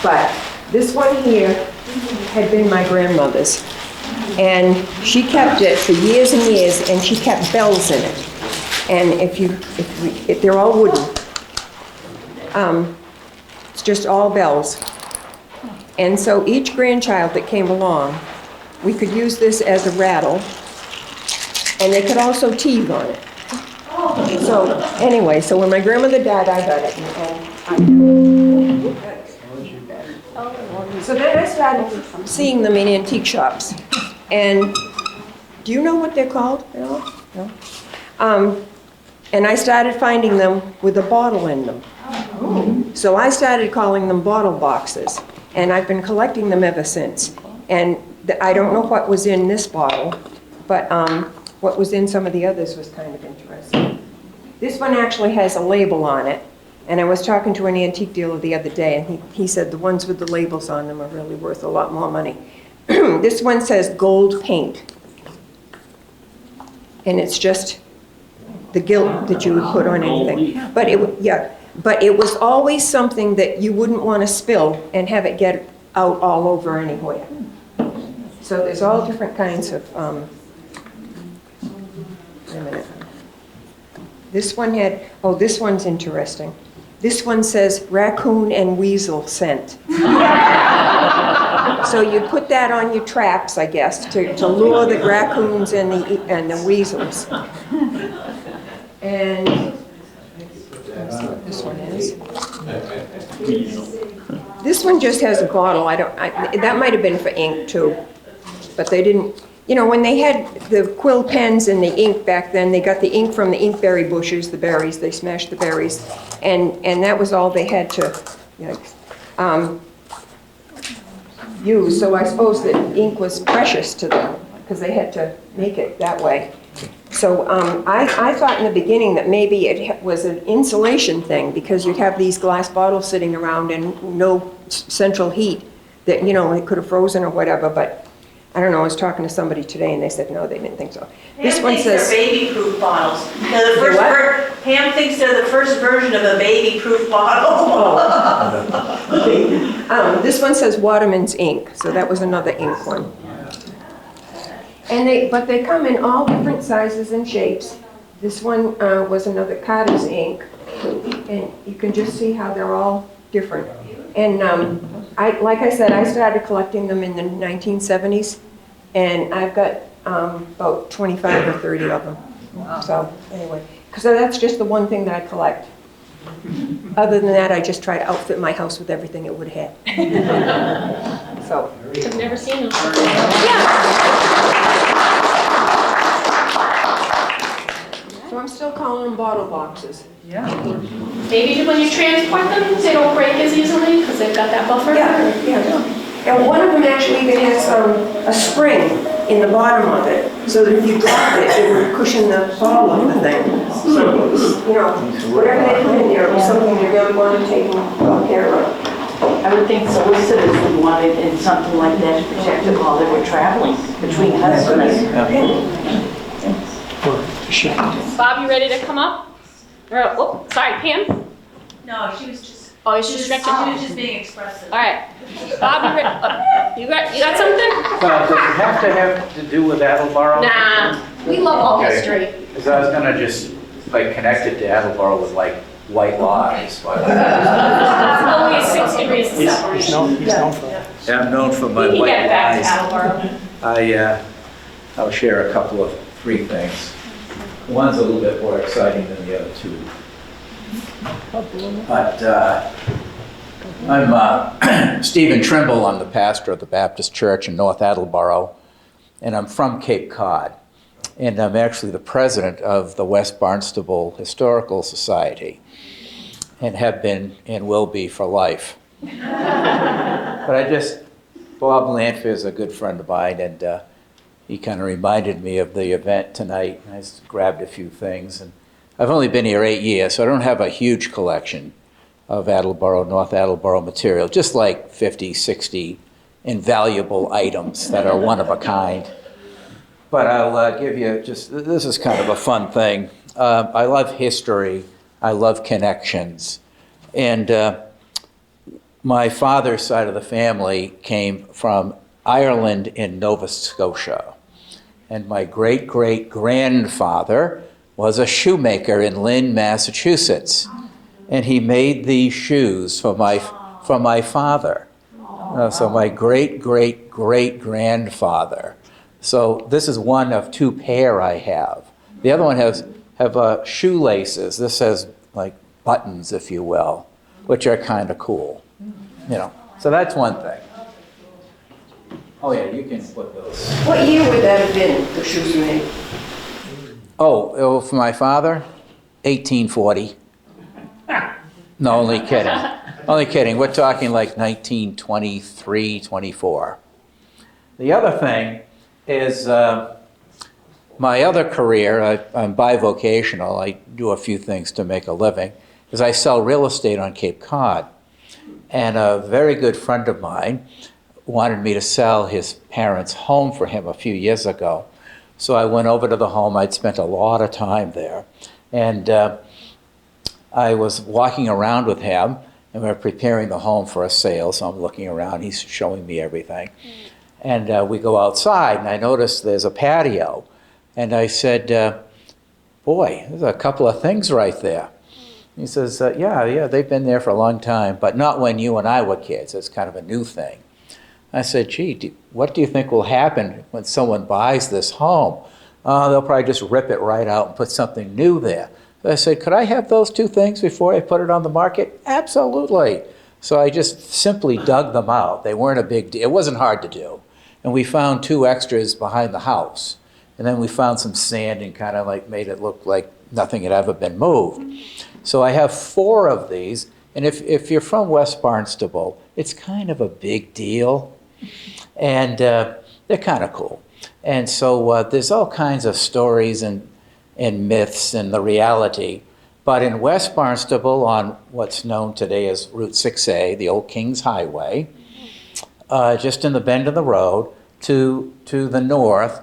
But this one here had been my grandmother's. And she kept it for years and years, and she kept bells in it. And if they're all wooden. It's just all bells. And so each grandchild that came along, we could use this as a rattle, and they could also teeth on it. So anyway, so when my grandmother died, I got it. So then I started seeing them in antique shops. And do you know what they're called? No? And I started finding them with a bottle in them. So I started calling them bottle boxes. And I've been collecting them ever since. And I don't know what was in this bottle, but what was in some of the others was kind of interesting. This one actually has a label on it. And I was talking to an antique dealer the other day, and he said the ones with the labels on them are really worth a lot more money. This one says gold paint. And it's just the gilt that you would put on anything. But it was always something that you wouldn't want to spill and have it get out all over anywhere. So there's all different kinds of, wait a minute. This one had, this one's interesting. This one says raccoon and weasel scent. So you put that on your traps, I guess, to lure the raccoons and the weasels. And let's see what this one is. This one just has a bottle. That might have been for ink too, but they didn't. You know, when they had the quill pens and the ink back then, they got the ink from the inkberry bushes, the berries. They smashed the berries, and that was all they had to use. So I suppose that ink was precious to them because they had to make it that way. So I thought in the beginning that maybe it was an insulation thing because you'd have these glass bottles sitting around and no central heat that, you know, it could have frozen or whatever, but I don't know, I was talking to somebody today and they said, no, they didn't think so. This one says they're baby-proof bottles. Pam thinks they're the first version of a baby-proof bottle. This one says Waterman's ink, so that was another ink one. But they come in all different sizes and shapes. This one was another Carter's ink, and you can just see how they're all different. And like I said, I started collecting them in the 1970s, and I've got about 25 or 30 of them. Wow. So anyway, so that's just the one thing that I collect. Other than that, I just try to outfit my house with everything it would have. So. I've never seen them. still calling them bottle boxes. Yeah. Maybe when you transport them, they don't break as easily because they've got that buffer. Yeah, yeah. And one of them actually even has a spring in the bottom of it, so that if you drop it, it would cushion the fall of the thing. So, you know, whatever they put in there was something they really wanted to take well care of. I would think solicitors would want it in something like that to protect them while they were traveling between husbands. Bob, you ready to come up? Oh, sorry, Pam? No, she was just, Oh, you should stretch it. she was just being expressive. All right. Bob, you got something? Does it have to do with Attleboro? Nah, we love all Okay. history. Because I was gonna just, like, connect it to Attleboro with, like, white lies. But It's only 6 degrees of He's separation. known for that. yeah, I'm known for my We can white get it back to lies. Attleboro. I'll share a couple of 3 things. One's a little bit more exciting than the other 2. But I'm Stephen Trimble. I'm the pastor of the Baptist Church in North Attleboro, and I'm from Cape Cod. And I'm actually the president of the West Barnstable Historical Society, and have been and will be for life. But Bob Lanfear is a good friend of mine, and he kind of reminded me of the event tonight. I just grabbed a few things, and I've only been here 8 years, so I don't have a huge collection of Attleboro, North Attleboro material, just like 50, 60 invaluable items that are one of a kind. But I'll give you this is kind of a fun thing. I love history, I love connections, and my father's side of the family came from Ireland and Nova Scotia. And my great-great-grandfather was a shoemaker in Lynn, Massachusetts. And he made these shoes for my father. So my great-great-great-grandfather. So this is one of 2 pair I have. The other one have shoelaces. This has like buttons, if you will, which are kind of cool. You know, so that's one thing. Oh yeah, you can put those. What year would that have been, the shoes you made? Oh, for my father, 1840. No, only kidding. Only kidding. We're talking like 1923, 24. The other thing is my other career, I'm bivocational. I do a few things to make a living, is I sell real estate on Cape Cod. And a very good friend of mine wanted me to sell his parents' home for him a few years ago. So I went over to the home. I'd spent a lot of time there. And I was walking around with him, and we were preparing the home for a sale. So I'm looking around. He's showing me everything. And we go outside, and I noticed there's a patio. And I said, boy, there's a couple of things right there. He says, yeah, they've been there for a long time, but not when you and I were kids. It's kind of a new thing. I said, gee, what do you think will happen when someone buys this home? They'll probably just rip it right out and put something new there. So I said, could I have those 2 things before I put it on the market? Absolutely. So I just simply dug them out. They weren't a big deal. It wasn't hard to do. And we found 2 extras behind the house. And then we found some sand and kind of like made it look like nothing had ever been moved. So I have 4 of these. And if you're from West Barnstable, it's kind of a big deal. And they're kind of cool. And so there's all kinds of stories and myths and the reality. But in West Barnstable, on what's known today as Route 6A, the old Kings Highway, just in the bend of the road, to the north,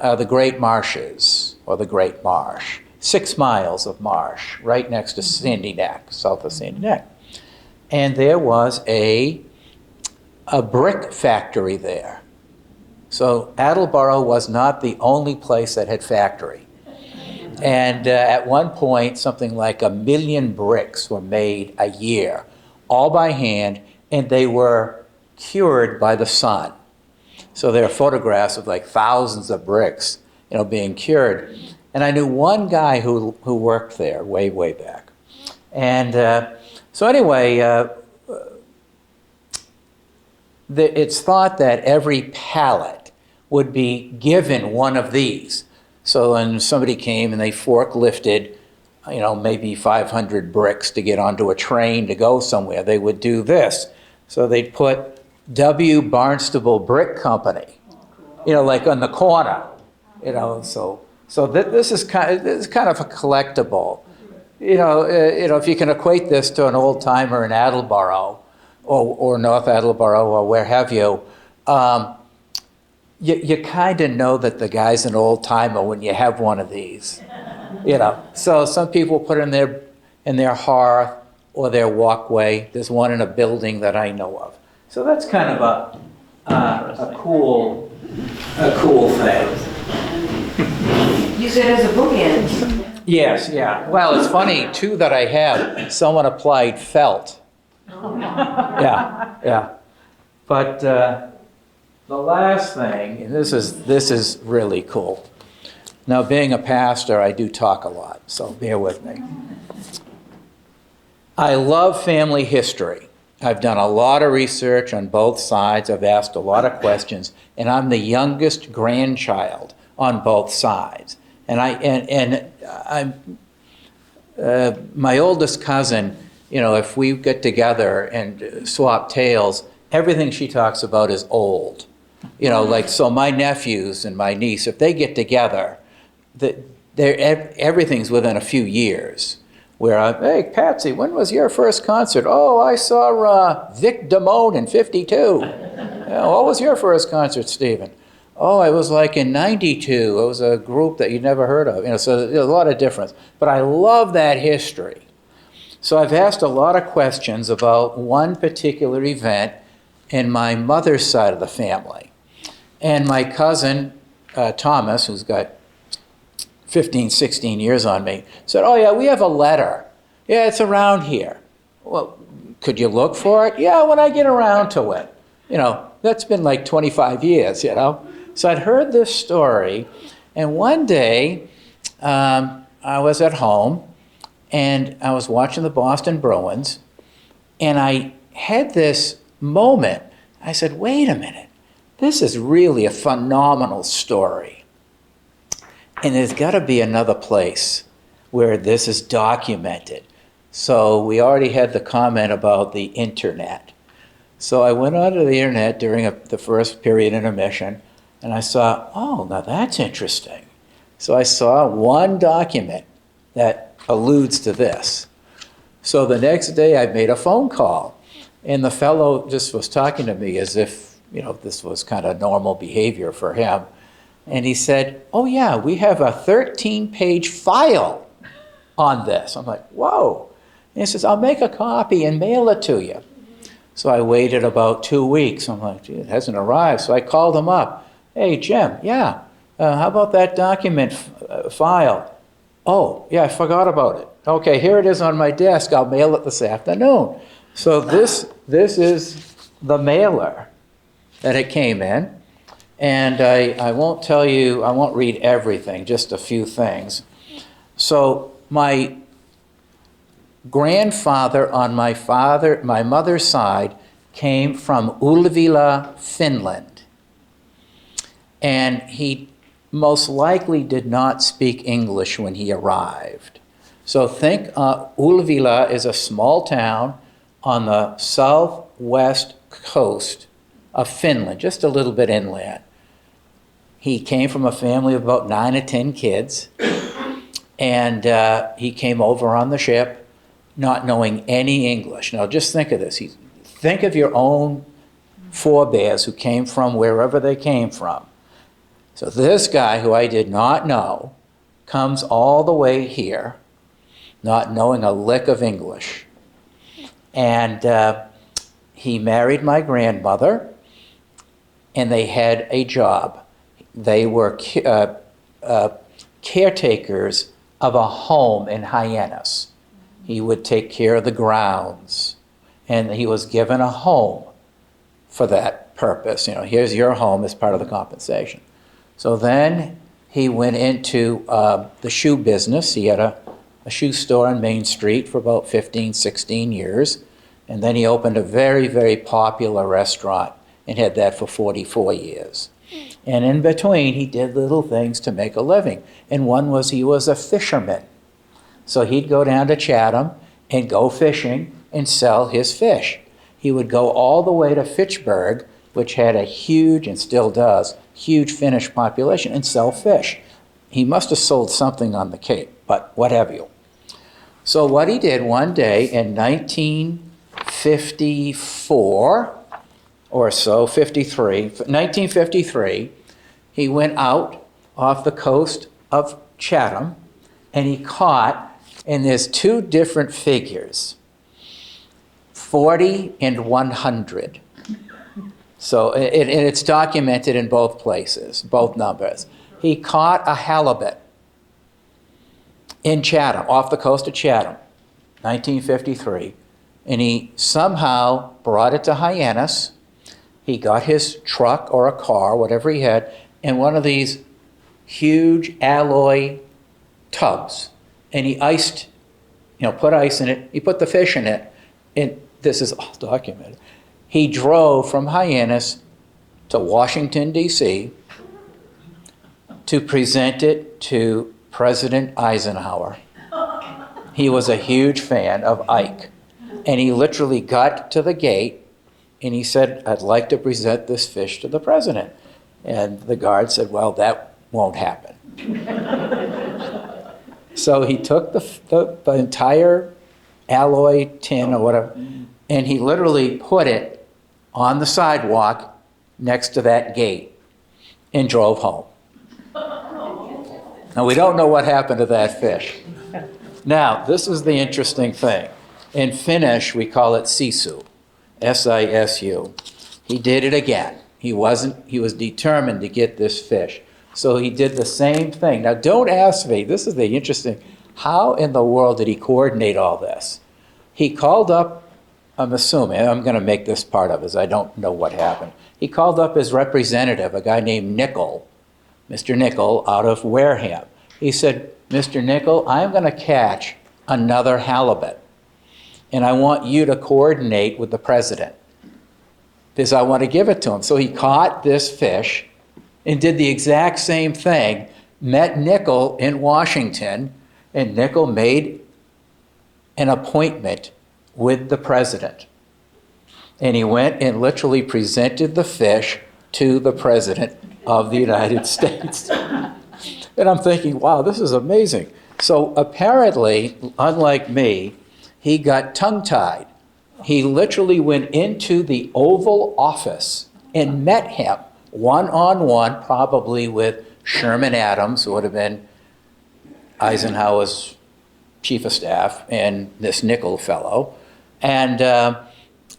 the Great Marshes, or the Great Marsh. 6 miles of marsh, right next to Sandy Neck, south of Sandy Neck. And there was a brick factory there. So Attleboro was not the only place that had factory. And at one point, something like 1 million bricks were made a year, all by hand, and they were cured by the sun. So there are photographs of like thousands of bricks, being cured. And I knew one guy who worked there way, way back. And so anyway, it's thought that every pallet would be given one of these. So when somebody came and they forklifted, maybe 500 bricks to get onto a train to go somewhere, they would do this. So they'd put W. Barnstable Brick Company, like on the corner, so this is kind of a collectible. If you can equate this to an old timer in Attleboro or North Attleboro or where have you, you kind of know that the guy's an old timer when you have one of these. So some people put it in their hearth or their walkway. There's one in a building that I know of. So that's kind of a cool thing. Use it as a bookend. Yes, yeah. Well, it's funny too that I have someone applied felt. Yeah. But the last thing, and this is really cool. Now, being a pastor, I do talk a lot, so bear with me. I love family history. I've done a lot of research on both sides. I've asked a lot of questions, and I'm the youngest grandchild on both sides. And I'm my oldest cousin. If we get together and swap tales, everything she talks about is old. So my nephews and my niece, if they get together, everything's within a few years. Where hey, Patsy, when was your first concert? Oh, I saw Vic Damone in '52. What was your first concert, Stephen? Oh, it was like in '92. It was a group that you'd never heard of. So there's a lot of difference. But I love that history. So I've asked a lot of questions about one particular event in my mother's side of the family. And my cousin, Thomas, who's got 15, 16 years on me, said, oh yeah, we have a letter. Yeah, it's around here. Well, could you look for it? Yeah, when I get around to it. That's been like 25 years, So I'd heard this story, and one day I was at home, and I was watching the Boston Bruins, and I had this moment. I said, wait a minute, this is really a phenomenal story. And there's got to be another place where this is documented. So we already had the comment about the internet. So I went onto the internet during the first period intermission, and I saw, oh, now that's interesting. So I saw one document that alludes to this. So the next day I made a phone call, and the fellow just was talking to me as if, this was kind of normal behavior for him. And he said, oh yeah, we have a 13-page file on this. I'm like, whoa. And he says, I'll make a copy and mail it to you. So I waited about 2 weeks. I'm like, gee, it hasn't arrived. So I called him up. Hey, Jim, yeah, how about that document file? Oh, yeah, I forgot about it. Okay, here it is on my desk. I'll mail it this afternoon. So this is the mailer that it came in. And I won't tell you, I won't read everything, just a few things. So my grandfather on my mother's side came from Ullvilla, Finland. And he most likely did not speak English when he arrived. So think Ullvilla is a small town on the southwest coast of Finland, just a little bit inland. He came from a family of about 9 or 10 kids, and he came over on the ship not knowing any English. Now just think of this. Think of your own forebears who came from wherever they came from. So this guy, who I did not know, comes all the way here not knowing a lick of English. And he married my grandmother, and they had a job. They were caretakers of a home in Hyannis. He would take care of the grounds, and he was given a home for that purpose. Here's your home as part of the compensation. So then he went into the shoe business. He had a shoe store on Main Street for about 15, 16 years. And then he opened a very, very popular restaurant and had that for 44 years. And in between, he did little things to make a living. And one was he was a fisherman. So he'd go down to Chatham and go fishing and sell his fish. He would go all the way to Fitchburg, which had a huge, and still does, huge Finnish population, and sell fish. He must have sold something on the Cape, but what have you. So what he did one day in 1954 or so, 1953, he went out off the coast of Chatham and he caught, and there's two different figures, 40 and 100. So it's documented in both places, both numbers. He caught a halibut in Chatham, off the coast of Chatham, 1953, and he somehow brought it to Hyannis. He got his truck or a car, whatever he had, in one of these huge alloy tubs, and he iced, put ice in it, he put the fish in it, and this is all documented. He drove from Hyannis to Washington, D.C., to present it to President Eisenhower. He was a huge fan of Ike. And he literally got to the gate and he said, "I'd like to present this fish to the president." And the guard said, "Well, that won't happen." So he took the entire alloy tin or whatever, and he literally put it on the sidewalk next to that gate and drove home. Now, we don't know what happened to that fish. Now, this is the interesting thing. In Finnish, we call it sisu, S-I-S-U. He did it again. He was determined to get this fish. So he did the same thing. Now, don't ask me, this is the interesting, how in the world did he coordinate all this? He called up, I'm assuming, I'm going to make this part of it, as I don't know what happened. He called up his representative, a guy named Nickel, Mr. Nickel, out of Wareham. He said, "Mr. Nickel, I'm going to catch another halibut, and I want you to coordinate with the president, because I want to give it to him." So he caught this fish and did the exact same thing, met Nickel in Washington, and Nickel made an appointment with the president. And he went and literally presented the fish to the president of the United States. And I'm thinking, wow, this is amazing. So apparently, unlike me, he got tongue-tied. He literally went into the Oval Office and met him one-on-one, probably with Sherman Adams, who would have been Eisenhower's chief of staff, and this Nickel fellow. And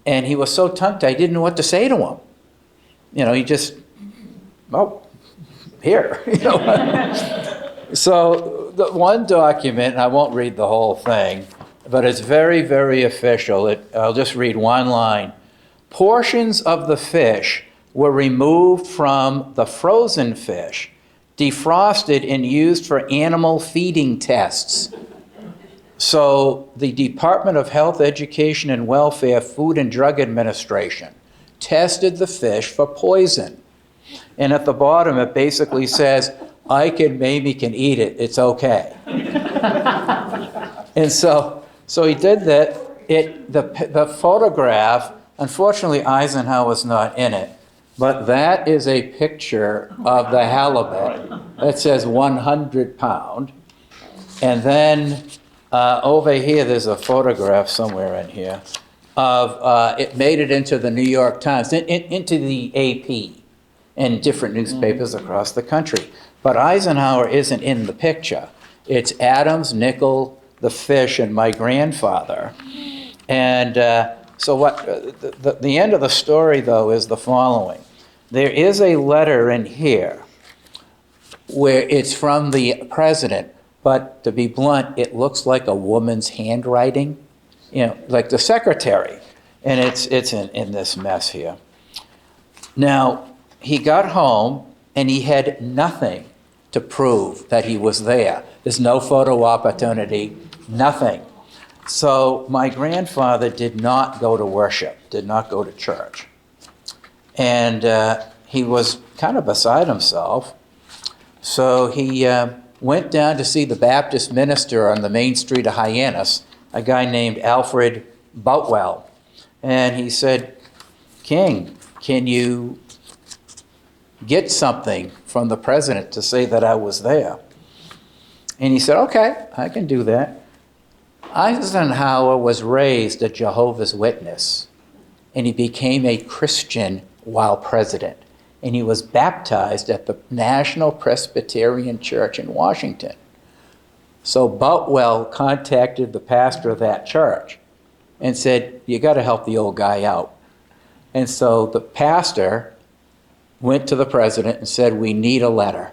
he was so tongue-tied, he didn't know what to say to him. He just, here. So the one document, and I won't read the whole thing, but it's very, very official. I'll just read one line. "Portions of the fish were removed from the frozen fish, defrosted and used for animal feeding tests." So the Department of Health, Education and Welfare, Food and Drug Administration tested the fish for poison. And at the bottom, it basically says, "Ike and Mamie can eat it, it's okay." And so he did that. The photograph, unfortunately Eisenhower's not in it, but that is a picture of the halibut that says 100 pound. And then over here, there's a photograph somewhere in here of, it made it into the New York Times, into the AP, and different newspapers across the country. But Eisenhower isn't in the picture. It's Adams, Nickel, the fish, and my grandfather. And so the end of the story, though, is the following. There is a letter in here where it's from the president, but to be blunt, it looks like a woman's handwriting, like the secretary. And it's in this mess here. Now, he got home and he had nothing to prove that he was there. There's no photo opportunity, nothing. So my grandfather did not go to worship, did not go to church. And he was kind of beside himself. So he went down to see the Baptist minister on the main street of Hyannis, a guy named Alfred Boutwell. And he said, "King, can you get something from the president to say that I was there?" And he said, "Okay, I can do that." Eisenhower was raised a Jehovah's Witness, and he became a Christian while president. And he was baptized at the National Presbyterian Church in Washington. So Boutwell contacted the pastor of that church and said, "You got to help the old guy out." And so the pastor went to the president and said, "We need a letter."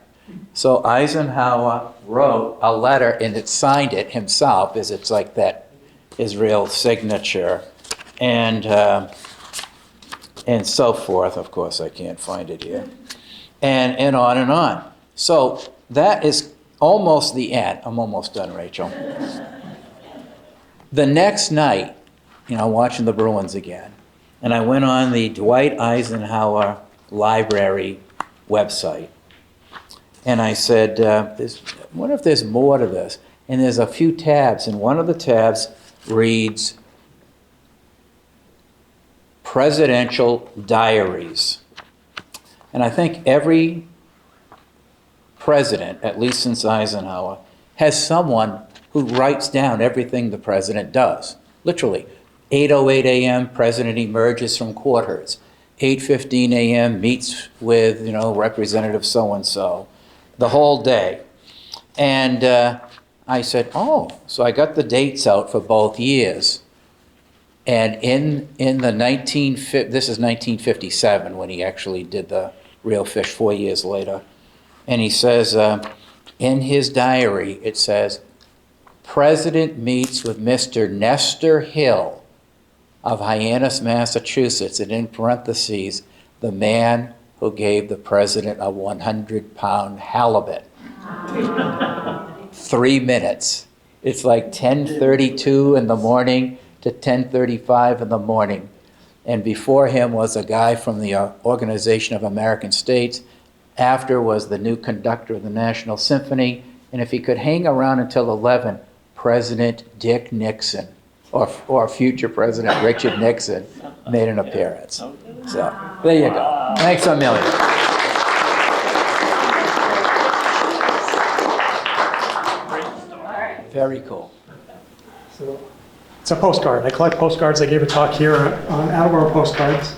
So Eisenhower wrote a letter, and it signed it himself, as it's like that Israel signature, and so forth. Of course, I can't find it here, and on and on. So that is almost the end. I'm almost done, Rachel. The next night, watching the Bruins again, and I went on the Dwight Eisenhower Library website. And I said, what if there's more to this? And there's a few tabs, and one of the tabs reads, Presidential Diaries. And I think every president, at least since Eisenhower, has someone who writes down everything the president does. Literally, 8:08 a.m., president emerges from quarters. 8:15 a.m., meets with, Representative so-and-so. The whole day. And I said, so I got the dates out for both years. And in the this is 1957 when he actually did the Real Fish 4 years later. And he says, in his diary, it says, President meets with Mr. Nestor Hill of Hyannis, Massachusetts, and in parentheses, the man who gave the president a 100-pound halibut. 3 minutes. It's like 10:32 in the morning to 10:35 in the morning. And before him was a guy from the Organization of American States. After was the new conductor of the National Symphony. And if he could hang around until 11, President Dick Nixon, or future President Richard Nixon, made an appearance. So there you go. Thanks a million. Very cool. So it's a postcard. I collect postcards. I gave a talk here on Attleboro postcards.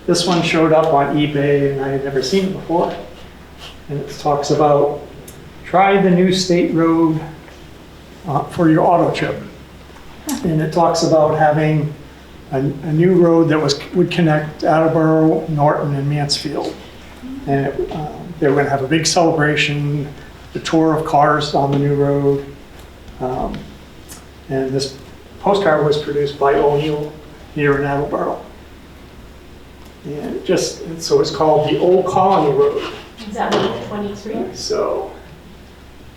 This one showed up on eBay, and I had never seen it before. And it talks about, try the new state road for your auto trip. And it talks about having a new road that would connect Attleboro, Norton, and Mansfield. And they were going to have a big celebration, the tour of cars on the new road. And this postcard was produced by O'Neill here in Attleboro. And so it's called the Old Colony Road. Is that number 23? So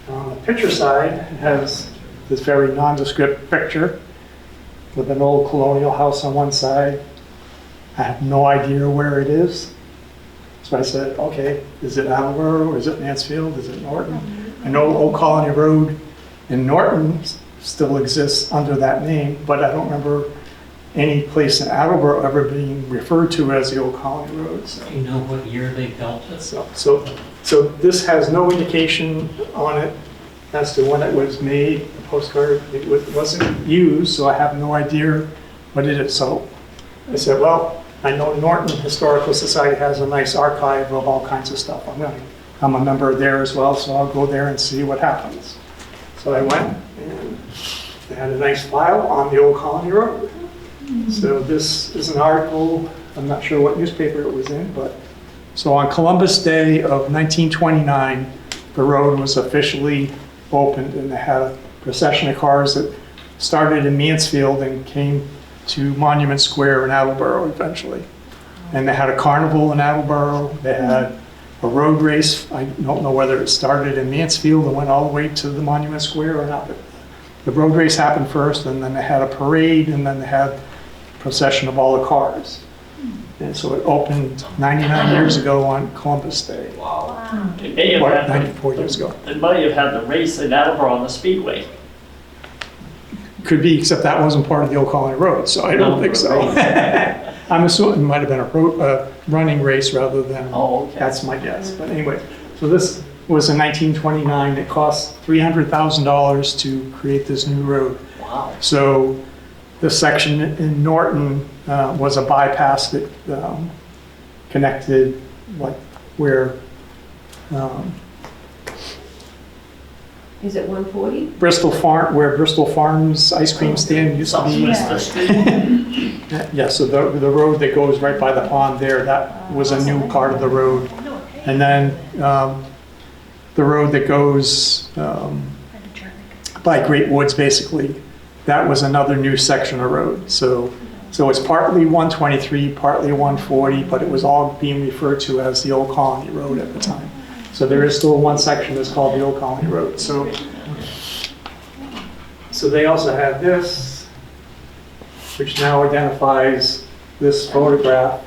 on the picture side, it has this very nondescript picture with an old colonial house on one side. I have no idea where it is. So I said, okay, is it Attleboro? Is it Mansfield? Is it Norton? I know Old Colony Road in Norton still exists under that name, but I don't remember any place in Attleboro ever being referred to as the Old Colony Road. So. Do you know what year they built it? So this has no indication on it as to when it was made. The postcard, it wasn't used, so I have no idea what it is. So I said, well, I know Norton Historical Society has a nice archive of all kinds of stuff. I'm a member there as well, so I'll go there and see what happens. So I went, and they had a nice file on the Old Colony Road. So this is an article, I'm not sure what newspaper it was in, but so on Columbus Day of 1929, the road was officially opened, and they had a procession of cars that started in Mansfield and came to Monument Square in Attleboro eventually. And they had a carnival in Attleboro. They had a road race. I don't know whether it started in Mansfield and went all the way to the Monument Square or not. But the road race happened first, and then they had a parade, and then they had a procession of all the cars. And so it opened 99 years ago on Columbus Day. They may have Or had 94 years ago. They might have had the race in Attleboro on the Speedway. Could be, except that wasn't part of the Old Colony Road, so I don't think so. I'm assuming it might have been a running race rather than, Oh, okay. that's my guess. But anyway, so this was in 1929. It cost $300,000 to create this new road. Wow. So the section in Norton was a bypass that connected like where Is it 140? Bristol Farms ice cream stand used to be. Southwest the street. Yeah, so the road that goes right by the pond there, that was a new part of the road. And then the road that goes by Great Woods, basically, that was another new section of road. So it's partly 123, partly 140, but it was all being referred to as the Old Colony Road at the time. So there is still one section that's called the Old Colony Road. So they also have this, which now identifies this photograph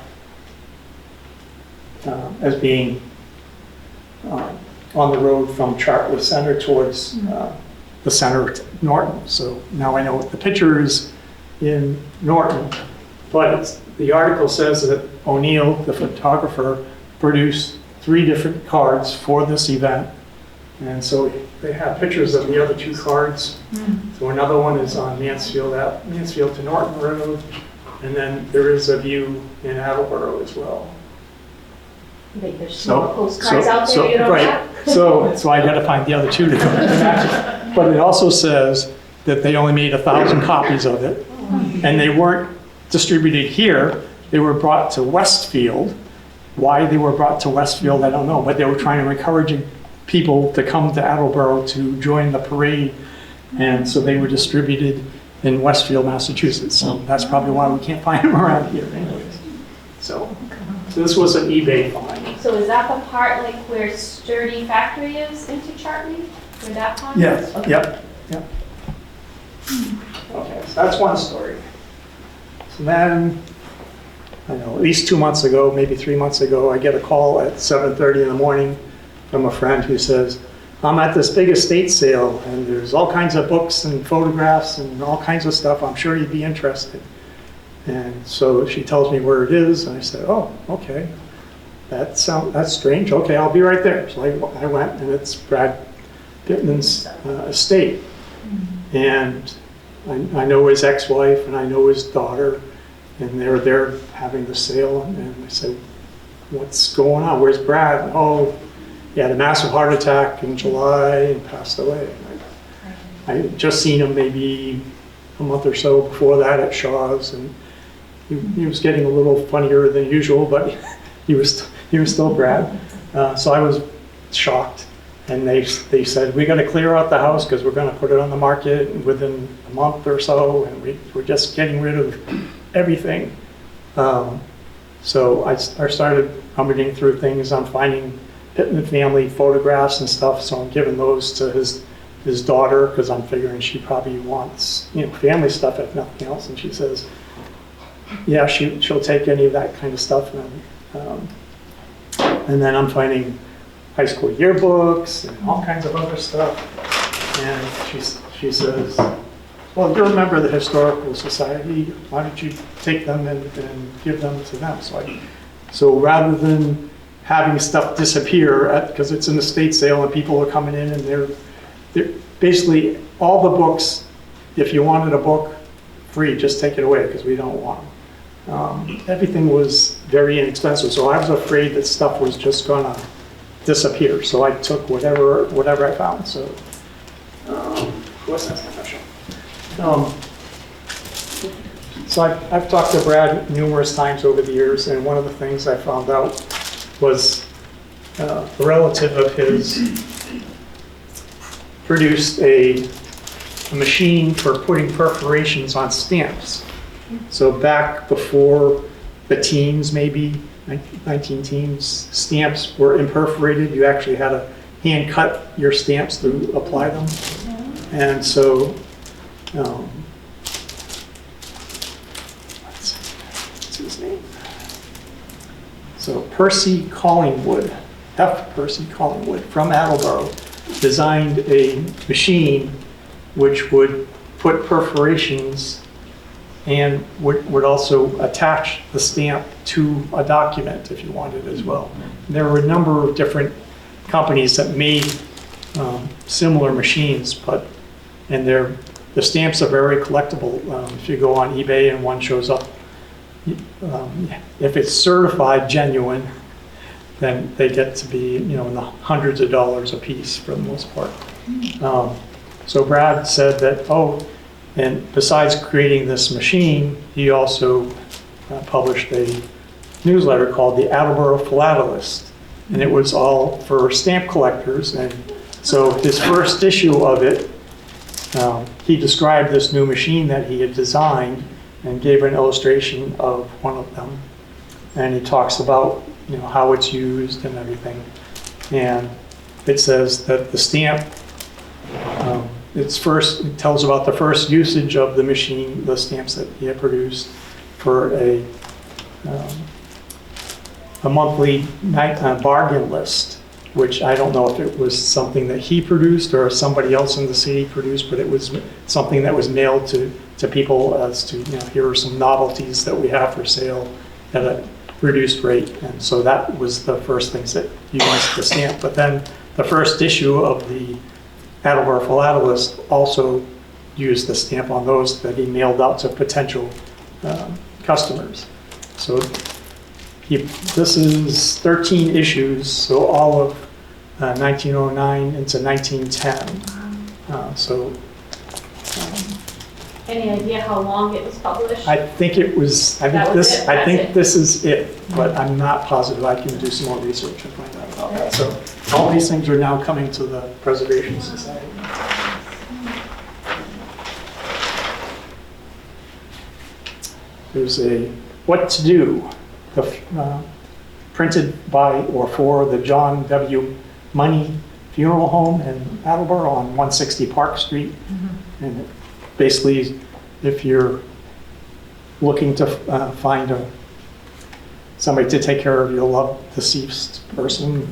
as being on the road from Chartwell Center towards the center of Norton. So now I know the picture is in Norton, but the article says that O'Neill, the photographer, produced 3 different cards for this event. And so they have pictures of the other 2 cards. So another one is on Mansfield to Norton Road, and then there is a view in Attleboro as well. There's So- postcards so- out there so- you don't right. have. So I gotta find the other 2 to go to match. But it also says that they only made 1,000 copies of it, and they weren't distributed here. They were brought to Westfield. Why they were brought to Westfield, I don't know, but they were trying to encourage people to come to Attleboro to join the parade. And so they were distributed in Westfield, Massachusetts. So that's probably why we can't find them around here anyways. So this was an eBay find. So is that the part like where Sturdy Factory is into Chartley? Where that pond is? Yes, Okay. yep. Okay, so that's one story. So then, I know, at least 2 months ago, maybe 3 months ago, I get a call at 7:30 in the morning from a friend who says, I'm at this big estate sale and there's all kinds of books and photographs and all kinds of stuff. I'm sure you'd be interested. And so she tells me where it is and I said, oh, okay. That's strange. Okay, I'll be right there. So I went and it's Brad Pittman's estate. And I know his ex-wife and I know his daughter, and they're there having the sale. And I said, what's going on? Where's Brad? Oh, he had a massive heart attack in July and passed away. I had just seen him maybe a month or so before that at Shaw's, and he was getting a little funnier than usual, but he was still Brad. So I was shocked. And they said, we got to clear out the house because we're going to put it on the market within a month or so, and we're just getting rid of everything. So I started rummaging through things. I'm finding Pittman family photographs and stuff, so I'm giving those to his daughter because I'm figuring she probably wants family stuff if nothing else. And she says, yeah, she'll take any of that kind of stuff. And then I'm finding high school yearbooks and all kinds of other stuff. And she says, well, you're a member of the Historical Society. Why don't you take them and give them to them? So rather than having stuff disappear, because it's an estate sale and people are coming in and they're basically all the books, if you wanted a book free, just take it away because we don't want them. Everything was very inexpensive. So I was afraid that stuff was just gonna disappear. So I took whatever I found. So, of course that's not show. So I've talked to Brad numerous times over the years, and one of the things I found out was a relative of his produced a machine for putting perforations on stamps. So back before the teens, maybe 19 teens, stamps were imperforated. You actually had to hand cut your stamps to apply them. And so, what's his name? So Percy Collingwood, F. Percy Collingwood from Attleboro, designed a machine which would put perforations and would also attach the stamp to a document if you wanted as well. There were a number of different companies that made similar machines, and the stamps are very collectible. If you go on eBay and one shows up, if it's certified genuine, then they get to be, in the hundreds of dollars a piece for the most part. So Brad said that, and besides creating this machine, he also published a newsletter called the Attleboro Philatelist, and it was all for stamp collectors. And so his first issue of it, he described this new machine that he had designed and gave an illustration of one of them. And he talks about how it's used and everything. And it says that the stamp, it tells about the first usage of the machine, the stamps that he had produced for a monthly bargain list, which I don't know if it was something that he produced or somebody else in the city produced, but it was something that was mailed to people as to, here are some novelties that we have for sale at a reduced rate. And so that was the first things that used the stamp. But then the first issue of the Attleboro Philatelist also used the stamp on those that he mailed out to potential customers. So this is 13 issues, so all of 1909 into 1910. Any idea how long it was published? I think it was. I think this is it, but I'm not positive. I can do some more research and find out about that. So all these things are now coming to the Preservation Society. There's a what to do, printed by or for the John W. Money Funeral Home in Attleboro on 160 Park Street. And it basically, if you're looking to find somebody to take care of your loved deceased person,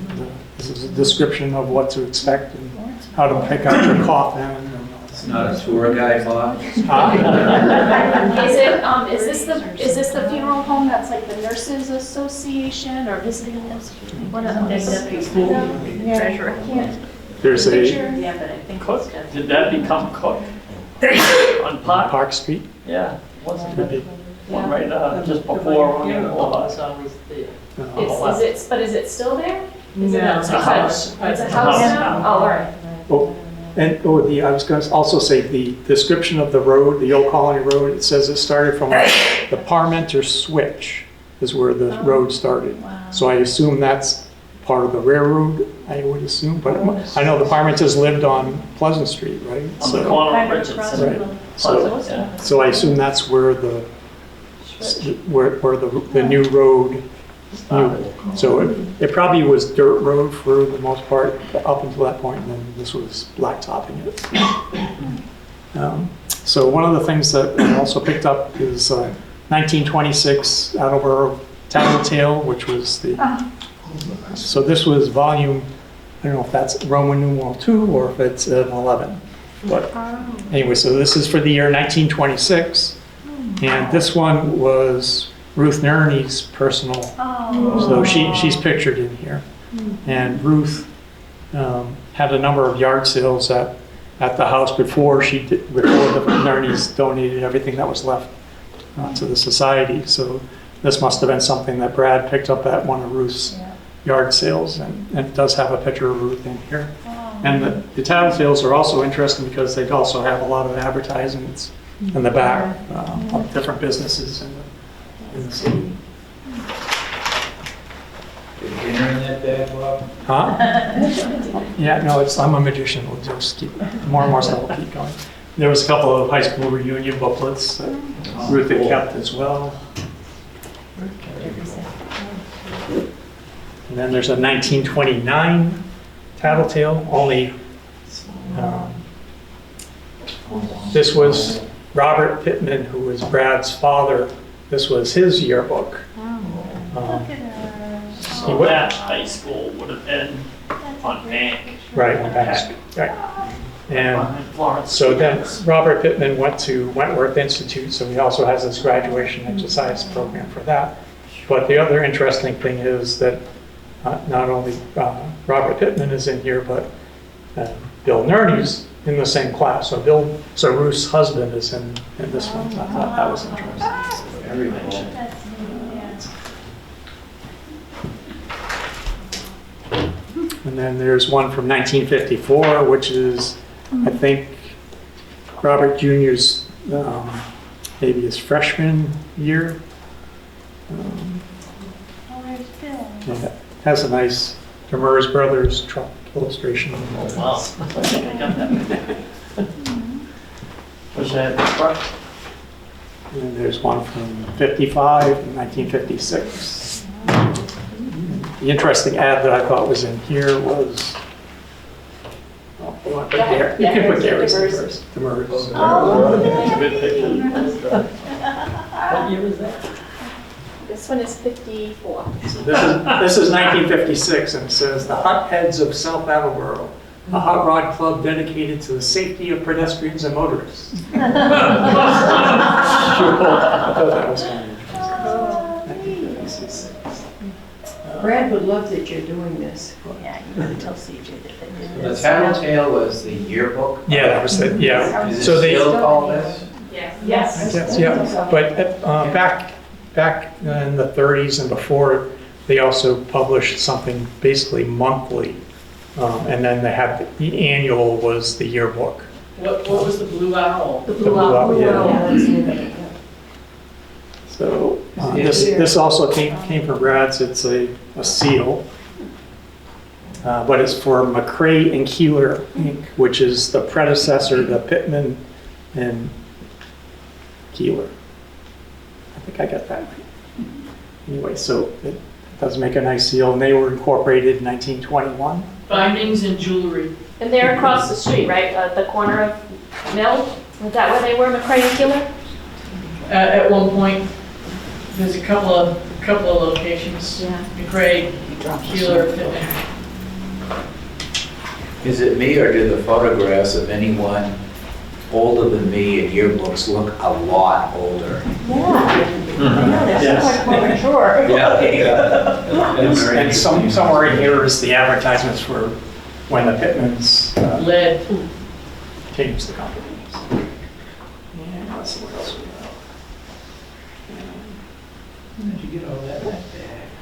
this is a description of what to expect and how to pick out your coffin. It's not a tour guide, Bob. Is this the funeral home that's like the Nurses Association or visiting one of those? Treasurer. There's a Yeah, but I think Cook? Did that become Cook? On Park? Park Street. Yeah, wasn't Could be. it? One right just before on the boulevard. But is it still there? No. It's a house. It's a house now? Oh, all right. I was going to also say the description of the road, the Old Colony Road, it says it started from the Parmenter Switch is where the road started. So I assume that's part of the railroad, I would assume, but I know the Parmenters lived on Pleasant Street, right? On the corner of Richardson. Right. So I assume that's where the new road. So it probably was dirt road for the most part up until that point, and then this was blacktopping it. So one of the things that I also picked up is 1926 Attleboro Tattletale, which was so this was volume, I don't know if that's Roman numeral 2 or if it's 11. But anyway, so this is for the year 1926, and this one was Ruth Nerney's personal, so she's pictured in here. And Ruth had a number of yard sales at the house before the Nerneys donated everything that was left to the society. So this must have been something that Brad picked up at one of Ruth's yard sales, and it does have a picture of Ruth in here. And the tattletales are also interesting because they also have a lot of advertisements in the back of different businesses in the city. Dinner in that bag, Bob? Huh? Yeah, no, I'm a magician. We'll just keep, more and more stuff will keep going. There was a couple of high school reunion booklets that Ruth had kept as well. And then there's a 1929 tattletale, only this was Robert Pittman, who was Brad's father. This was his yearbook. So that high school would have been on Bank. Right, right. And Florence. so then Robert Pittman went to Wentworth Institute, so he also has this graduation exercise program for that. But the other interesting thing is that not only Robert Pittman is in here, but Bill Nerney's in the same class. So Ruth's husband is in this one. So I thought that was interesting. Very cool. And then there's one from 1954, which is, I think, Robert Jr.'s, maybe his freshman year. And it has a nice Demers Brothers truck illustration. Oh, wow. I got that. Was that the front? And then there's one from 55 and 1956. The interesting ad that I thought was in here was, oh, you want to put there? You can put Gary's in first. Demers. That's a good picture. What year was that? This one is 54. So this is 1956, and it says, "The Hot Heads of South Attleboro, a hot rod club dedicated to the safety of pedestrians and motorists." I thought that was kind of interesting. 1956. Brad would love that you're doing this. Yeah, you gotta tell CJ that they did The this. Tattletale was the yearbook? Yeah, that was it, yeah. Is it So they, still called this? Yes. yes, yeah, but back in the 30s and before, they also published something basically monthly. And then they had, the annual was the yearbook. What was the Blue Owl? The The Blue Owl, yeah. Yeah. So this also came from Brad's. It's a seal, but it's for McRae and Keeler Inc., which is the predecessor to Pittman and Keeler. I think I got that right. Anyway, so it does make a nice seal, and they were incorporated in 1921. Bindings and jewelry. And they're across the street, right? At the corner of Mill? Is that where they were, McCray and Keeler? At one point, there's a couple of locations. Yeah. McRae, Keeler, Pittman. Is it me, or do the photographs of anyone older than me in yearbooks look a lot older? Yes. Quite mature. And somewhere in here is the advertisements for when the Pittmans Lead. changed the company. Yeah, let's see what else we have.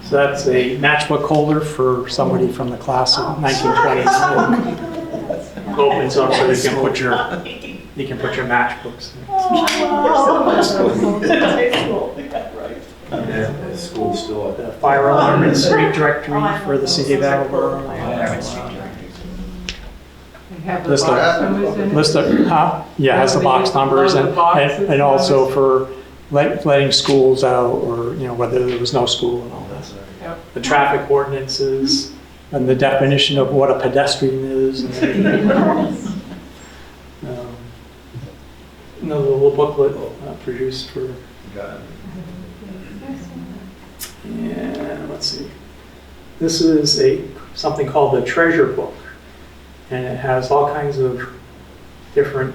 So that's a matchbook holder for somebody from the class of 1929. Opens up so you can put your matchbooks in. Yeah, the school store. The fire alarm and street directory for the city of Attleboro. List of, yeah, has the box numbers and also for letting schools out, or, you know, whether there was no school and all that. The traffic ordinances and the definition of what a pedestrian is. Another little booklet produced for. And let's see. This is something called the Treasure Book, and it has all kinds of different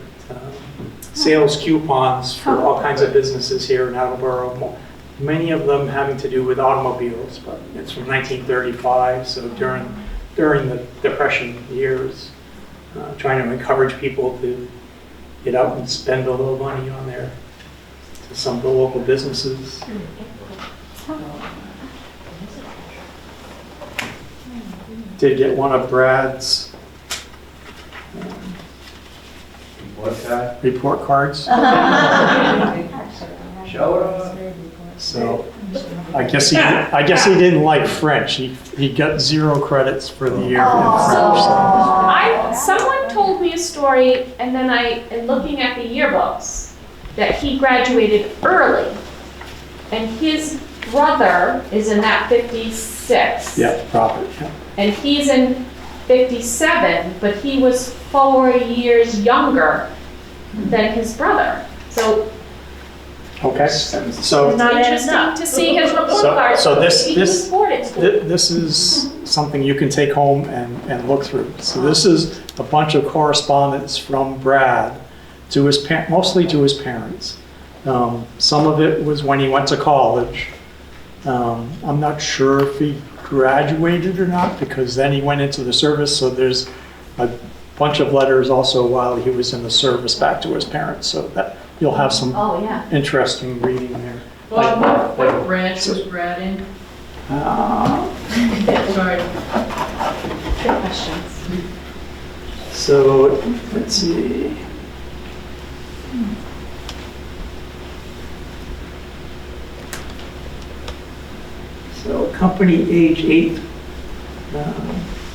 sales coupons for all kinds of businesses here in Attleboro. Many of them having to do with automobiles, but it's from 1935, so during the Depression years, trying to encourage people to get out and spend a little money on to some of the local businesses. Did get one of Brad's report cards. Show it off. So I guess he didn't like French. He got 0 credits for the year in French. Someone told me a story, and then in looking at the yearbooks, that he graduated early, and his brother is in that 56. Yeah, Robert. Yeah. And he's in 57, but he was 4 years younger than his brother. So Okay, so, It's interesting to see his report card. so this, He was this, bored at school. this is something you can take home and look through. So this is a bunch of correspondence from Brad to his mostly to his parents. Some of it was when he went to college. I'm not sure if he graduated or not, because then he went into the service, so there's a bunch of letters also while he was in the service back to his parents, so that you'll have some Oh, yeah. interesting reading there. Well, what branch was Brad in? Sorry. Good questions. So, let's see. So, company age 8,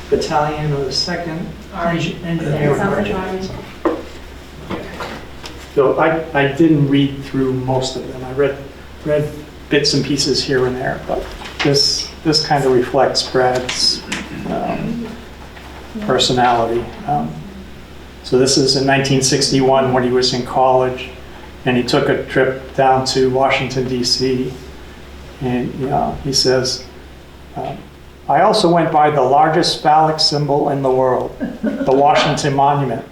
battalion of the 2nd Engineering Regiment. So I didn't read through most of them. I read bits and pieces here and there, but this kind of reflects Brad's personality. So this is in 1961 when he was in college, and he took a trip down to Washington, D.C., and he says, I also went by the largest phallic symbol in the world, the Washington Monument.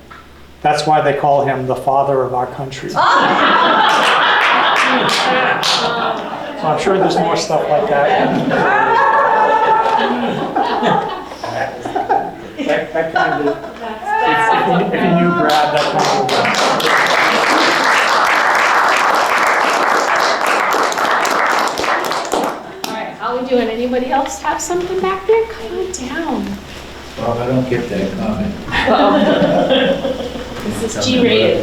That's why they call him the father of our country. So I'm sure there's more stuff like that. That kind of, if you knew Brad, that kind of. How are we doing? Anybody else have something back there? Come on down. Well, I don't get that comment. This is G-rated.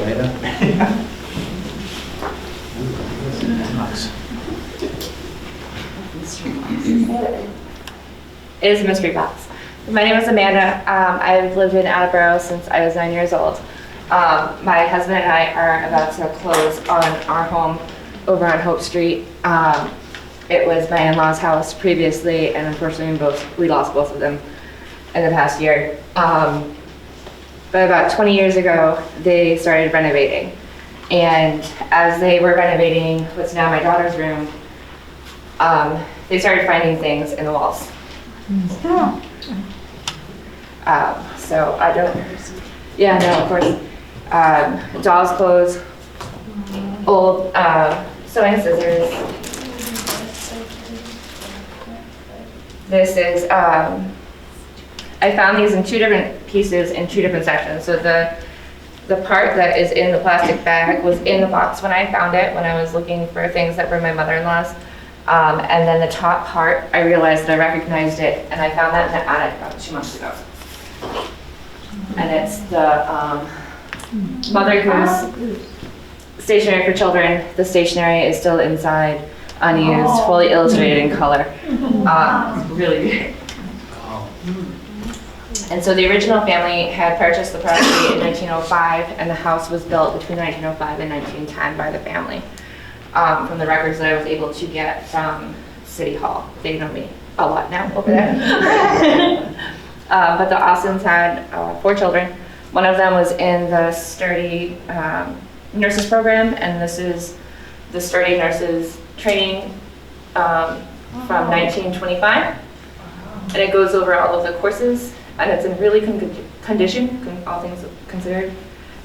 It is a mystery box. My name is Amanda. I've lived in Attleboro since I was 9 years old. My husband and I are about to close on our home over on Hope Street. It was my in-laws' house previously, and unfortunately we lost both of them in the past year. But about 20 years ago, they started renovating. And as they were renovating what's now my daughter's room, they started finding things in the walls. So I don't, yeah, no, of course. Dolls' clothes, old sewing scissors. This is, I found these in 2 different pieces in 2 different sections. So the part that is in the plastic bag was in the box when I found it, when I was looking for things that were my mother-in-law's. And then the top part, I realized that I recognized it, and I found that in the attic about 2 months ago. And it's the Mother Goose stationery for children. The stationery is still inside, unused, fully illustrated in color. Really good. And so the original family had purchased the property in 1905, and the house was built between 1905 and 1910 by the family. From the records that I was able to get from City Hall. They know me a lot now over there. But the Austins had 4 children. One of them was in the Sturdy Nurses Program, and this is the Sturdy Nurses Training from 1925. And it goes over all of the courses, and it's in really good condition, all things considered.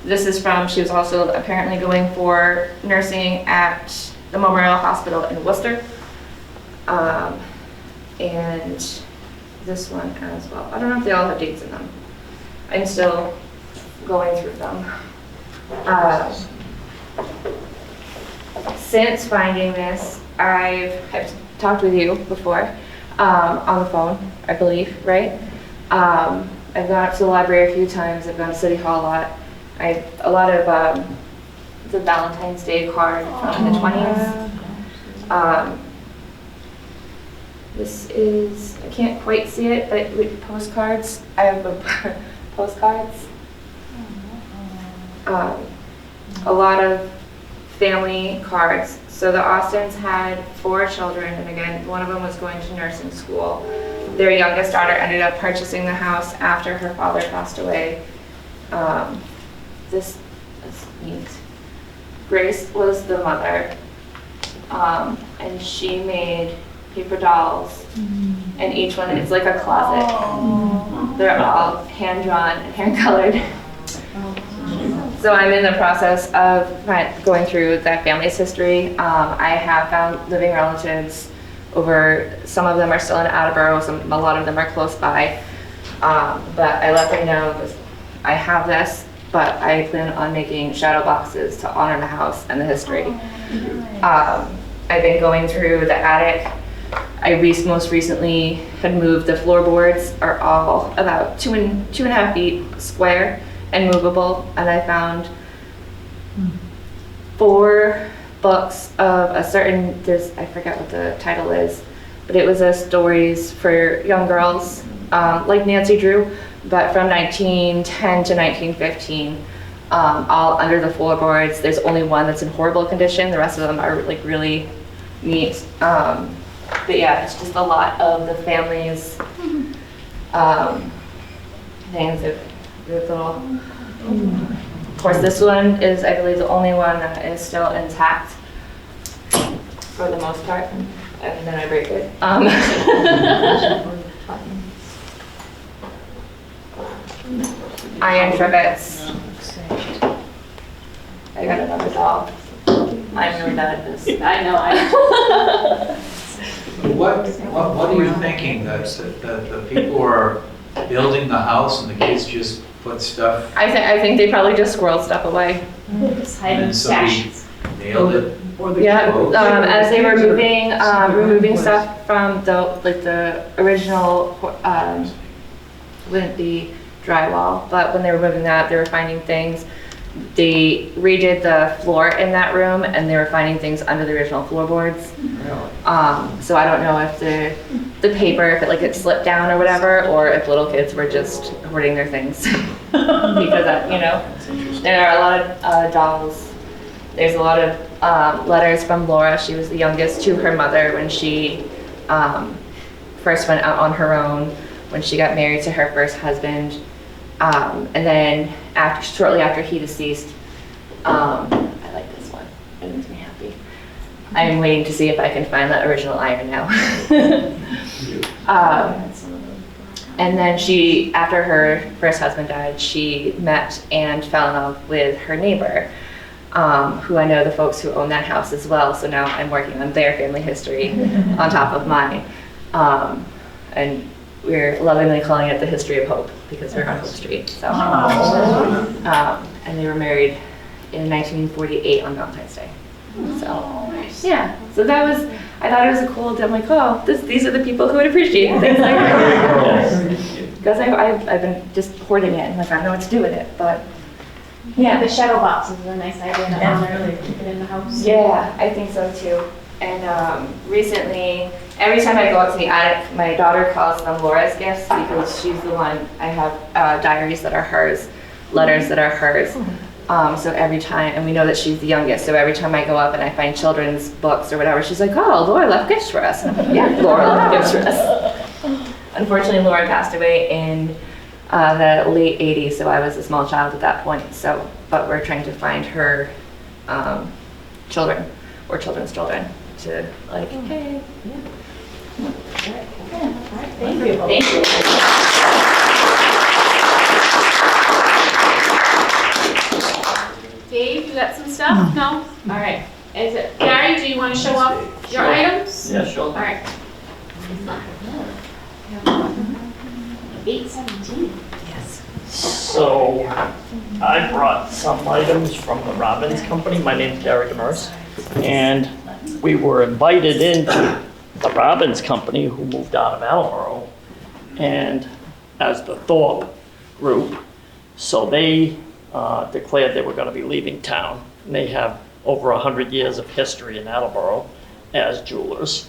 This is from, she was also apparently going for nursing at the Memorial Hospital in Worcester. And this one as well. I don't know if they all have dates in them. I'm still going through them. Since finding this, I've talked with you before on the phone, I believe, right? I've gone up to the library a few times. I've gone to City Hall a lot. A lot of the Valentine's Day card from the 20s. This is, I can't quite see it, but with postcards. I have postcards. A lot of family cards. So the Austins had 4 children, and again, one of them was going to nursing school. Their youngest daughter ended up purchasing the house after her father passed away. This is neat. Grace was the mother. and she made paper dolls, and each one is like a closet. They're all hand-drawn and hand-colored. So I'm in the process of going through that family's history. I have found living relatives over, some of them are still in Attleboro, a lot of them are close by. But I let them know I have this, but I plan on making shadow boxes to honor the house and the history. I've been going through the attic. I most recently had moved. The floorboards are all about 2.5 feet square and movable, and I found 4 books of a certain, I forget what the title is, but it was a stories for young girls, like Nancy Drew, but from 1910 to 1915, all under the floorboards. There's only one that's in horrible condition. The rest of them are like really neat. But yeah, it's just a lot of the family's things. Little. Of course, this one is, I believe, the only one that is still intact for the most part, and then I break it. Iron trivets. I got another doll. I'm really bad at this. I know. What are you thinking? That the people are building the house and the kids just put stuff? I think they probably just squirreled stuff away. Just hiding stashes. Nailed it. Yeah, as they were removing stuff from the original wouldn't be drywall, but when they were moving that, they were finding things. They redid the floor in that room, and they were finding things under the original floorboards. Really? So I don't know if the paper, if it slipped down or whatever, or if little kids were just hoarding their things. Because there are a lot of dolls. There's a lot of letters from Laura. She was the youngest, to her mother when she first went out on her own, when she got married to her first husband. And then shortly after he deceased, I like this one. It makes me happy. I'm waiting to see if I can find that original iron now. And then after her first husband died, she met and fell in love with her neighbor, who I know the folks who own that house as well. So now I'm working on their family history on top of mine. And we're lovingly calling it the History of Hope, because we're on Hope Street. So, and they were married in 1948 on Valentine's Day. So, yeah. So I thought it was a cool. I'm like, oh, these are the people who would appreciate things like that. Because I've been just hoarding it, and I don't know what to do with it. But yeah, the shadow box is a nice idea to honor, keep it in the house. Yeah, I think so too. And recently, every time I go up to the attic, my daughter calls them Laura's gifts, because she's the one. I have diaries that are hers, letters that are hers. So every time, and we know that she's the youngest, so every time I go up and I find children's books or whatever, she's like, oh, Laura left gifts for us. And I'm like, yeah, Laura left gifts for us. Unfortunately, Laura passed away in the late 80s, so I was a small child at that point. So, but we're trying to find her children or children's children to hey. Yeah. Thank you. Thank you. Dave, you got some stuff? No? All right. Gary, do you want to show off your items? Yeah, sure. All right. 817. Yes. So I brought some items from the Robbins Company. My name's Gary Demers, and we were invited into the Robbins Company, who moved out of Attleboro, and as the Thorpe group. So they declared they were going to be leaving town. And they have over 100 years of history in Attleboro as jewelers.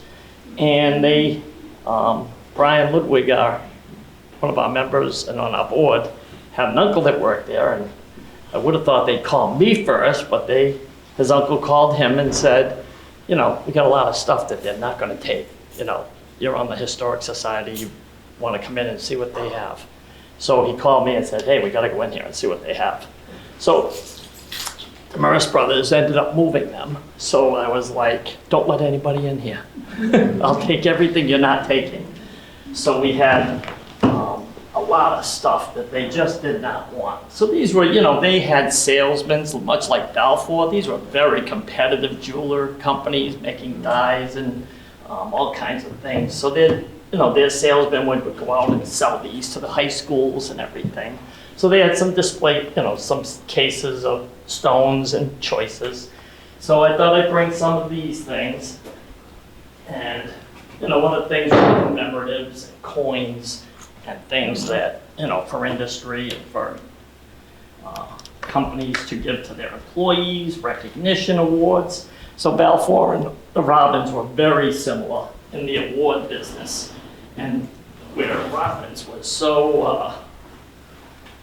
And they, Brian Ludwig, one of our members and on our board, had an uncle that worked there, and I would have thought they'd call me first, but his uncle called him and said, we got a lot of stuff that they're not going to take. You're on the Historic Society, you want to come in and see what they have. So he called me and said, hey, we got to go in here and see what they have. So the Morris brothers ended up moving them. So I was like, don't let anybody in here. I'll take everything you're not taking. So we had a lot of stuff that they just did not want. So these were, they had salesmen, much like Balfour. These were very competitive jeweler companies making dies and all kinds of things. So their salesmen would go out and sell these to the high schools and everything. So they had some display, some cases of stones and choices. So I thought I'd bring some of these things. And, one of the things were commemoratives and coins and things that, for industry and for companies to give to their employees, recognition awards. So Balfour and the Robbins were very similar in the award business. And where Robbins was so,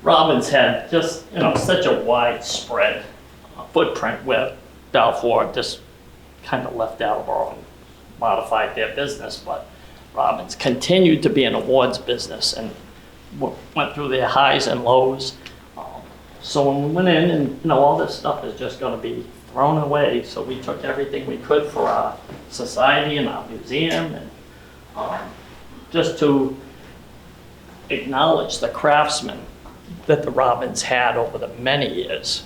Robbins had just, such a widespread footprint where Balfour just kind of left Attleboro and modified their business, but Robbins continued to be an awards business and went through their highs and lows. So when we went in and, all this stuff is just going to be thrown away, so we took everything we could for our society and our museum, and just to acknowledge the craftsmen that the Robbins had over the many years,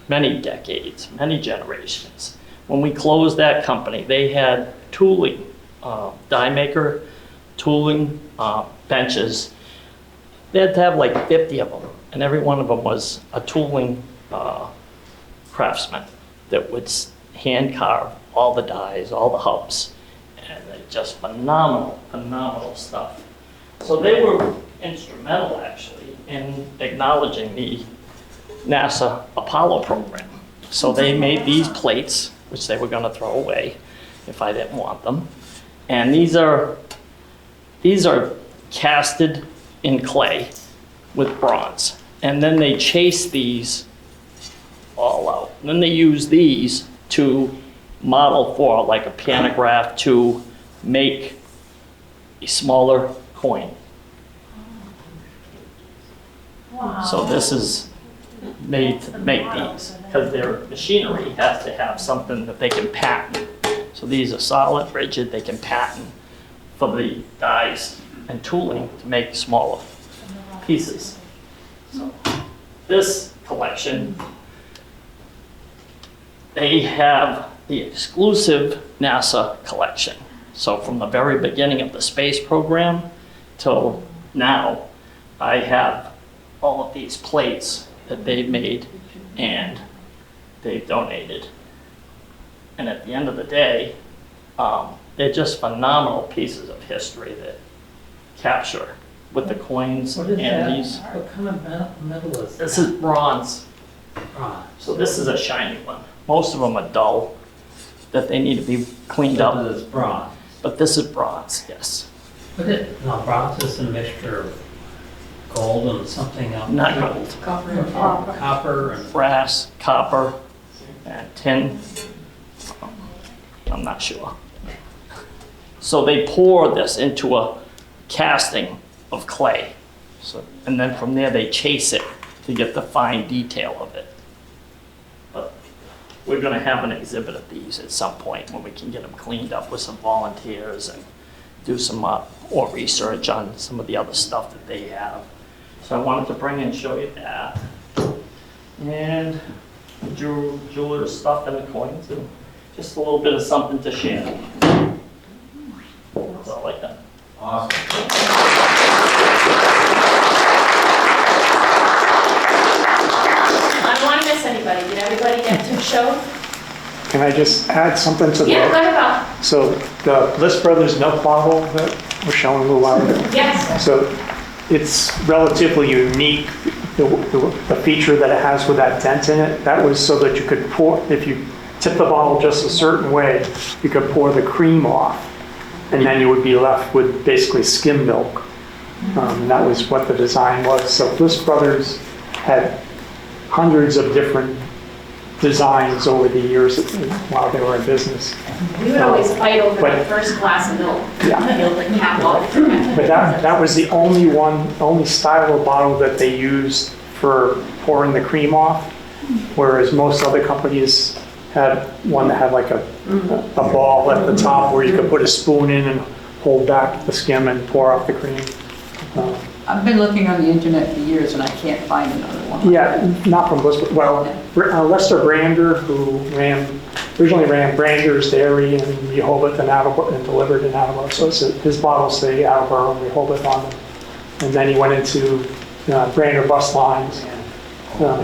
many decades, many generations. When we closed that company, they had tooling, die maker, tooling, benches. They had to have like 50 of them, and every one of them was a tooling craftsman that would hand carve all the dies, all the hubs, and they're just phenomenal stuff. So they were instrumental, actually, in acknowledging the NASA Apollo program. So they made these plates, which they were going to throw away if I didn't want them. And these are casted in clay with bronze. And then they chase these all out. And then they use these to model for like a pantograph to make a smaller coin. Wow. So this is made to make these because their machinery has to have something that they can patent. So these are solid, rigid, they can patent for the dies and tooling to make smaller pieces. So this collection, they have the exclusive NASA collection. So from the very beginning of the space program till now, I have all of these plates that they've made and they've donated. And at the end of the day, they're just phenomenal pieces of history that capture with the coins What is and that? these. What kind of metal is that? This is bronze. Bronze. So this is a shiny one. Most of them are dull, that they need to be cleaned up. This is bronze. But this is bronze, yes. No, bronze is a mixture of gold and something else. Not gold. Copper and Brass, copper, and tin. I'm not sure. So they pour this into a casting of clay. So, and then from there they chase it to get the fine detail of it. But we're gonna have an exhibit of these at some point when we can get them cleaned up with some volunteers and do some more research on some of the other stuff that they have. So I wanted to bring and show you that. And the jeweler's stuff and the coins, and just a little bit of something to share. That's all I got. Awesome. I don't want to miss anybody. Did everybody get to show? Can I just add something to Yeah, go that? ahead, Bob. So the Bliss Brothers milk bottle that we're showing a little while ago. Yes. So it's relatively unique, the feature that it has with that dent in it. That was so that you could pour, if you tip the bottle just a certain way, you could pour the cream off. And then you would be left with basically skim milk. That was what the design was. So Bliss Brothers had hundreds of different designs over the years while they were in business. We would always fight over But- the first glass of milk. Yeah. Be able to cap off. But that was the only style of bottle that they used for pouring the cream off. whereas most other companies had one that had like a ball at the top where you could put a spoon in and hold back the skim and pour off the cream. I've been looking on the internet for years and I can't find another one. Yeah, not from Bliss, well, Lester Brander, who originally ran Brander's Dairy in Rehoboth and Attleboro, and delivered in Attleboro. So his bottles say Attleboro and Rehoboth on them. And then he went into Brander Bus Lines.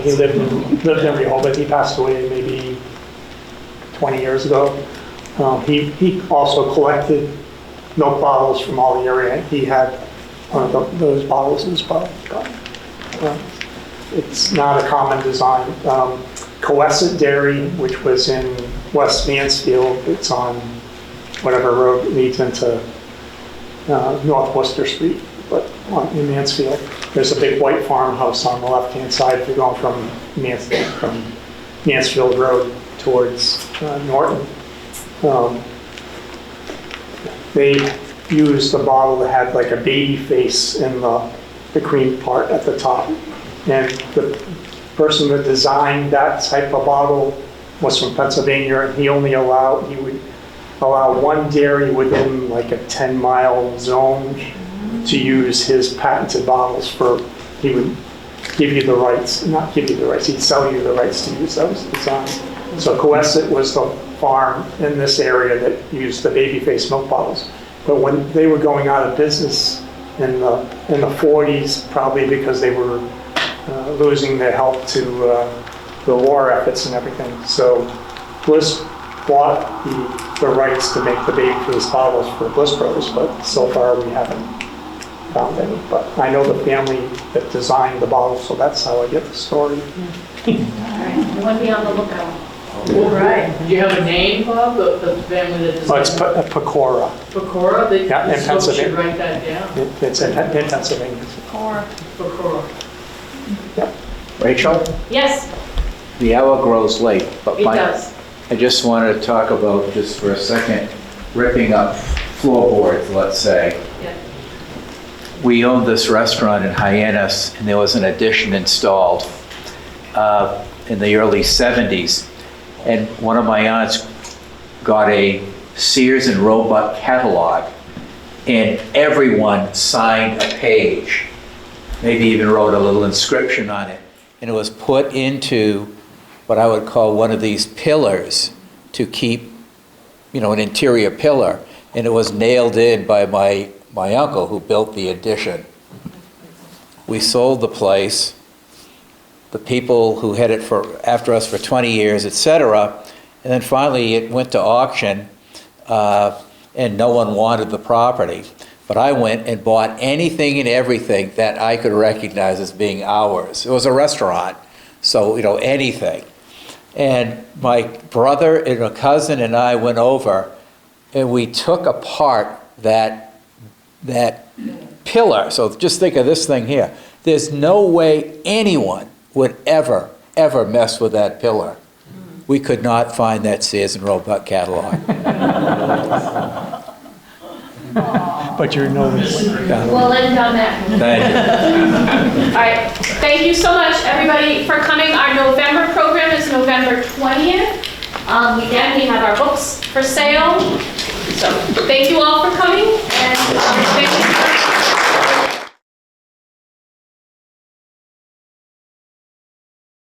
He lived in Rehoboth. He passed away maybe 20 years ago. He also collected milk bottles from all the area. He had one of those bottles as well. It's not a common design. Coesset Dairy, which was in West Mansfield, it's on whatever road leads into North Worcester Street, but in Mansfield. There's a big white farmhouse on the left-hand side if you're going from Mansfield Road towards Norton. They used a bottle that had like a baby face in the cream part at the top. And the person that designed that type of bottle was from Pennsylvania, and he would allow one dairy within like a 10-mile zone to use his patented bottles he would give you the rights, not give you the rights, he'd sell you the rights to use those designs. So Coesset was the farm in this area that used the babyface milk bottles. But when they were going out of business in the 40s, probably because they were losing their help to the war efforts and everything. So Bliss bought the rights to make the babyface bottles for Bliss Brothers, but so far we haven't found any. But I know the family that designed the bottles, so that's how I get the story. All right, we want to be on the lookout. All right. Do you have a name, Bob, the family that designed? Oh, it's Pecora. Pecora? Yeah, in Pennsylvania. Should write that down. It's in Pennsylvania. Pecora. Yep. Rachel, Yes, the hour grows late, but it does. I just wanted to talk about, just for a second, ripping up floorboards, let's say. Yeah. We owned this restaurant in Hyannis, and there was an addition installed in the early 70s. And one of my aunts got a Sears and Roebuck catalog, and everyone signed a page, maybe even wrote a little inscription on it. And it was put into what I would call one of these pillars to keep, an interior pillar. And it was nailed in by my uncle who built the addition. We sold the place. The people who had it after us for 20 years, etc. And then finally it went to auction and no one wanted the property. But I went and bought anything and everything that I could recognize as being ours. It was a restaurant, so anything. And my brother and a cousin and I went over and we took apart that pillar. So just think of this thing here. There's no way anyone would ever mess with that pillar. We could not find that Sears and Roebuck catalog. But you're no We'll end on that. Thank you. All right, thank you so much, everybody, for coming. Our November program is November 20th. Again, we have our books for sale. So thank you all for coming, and thank you.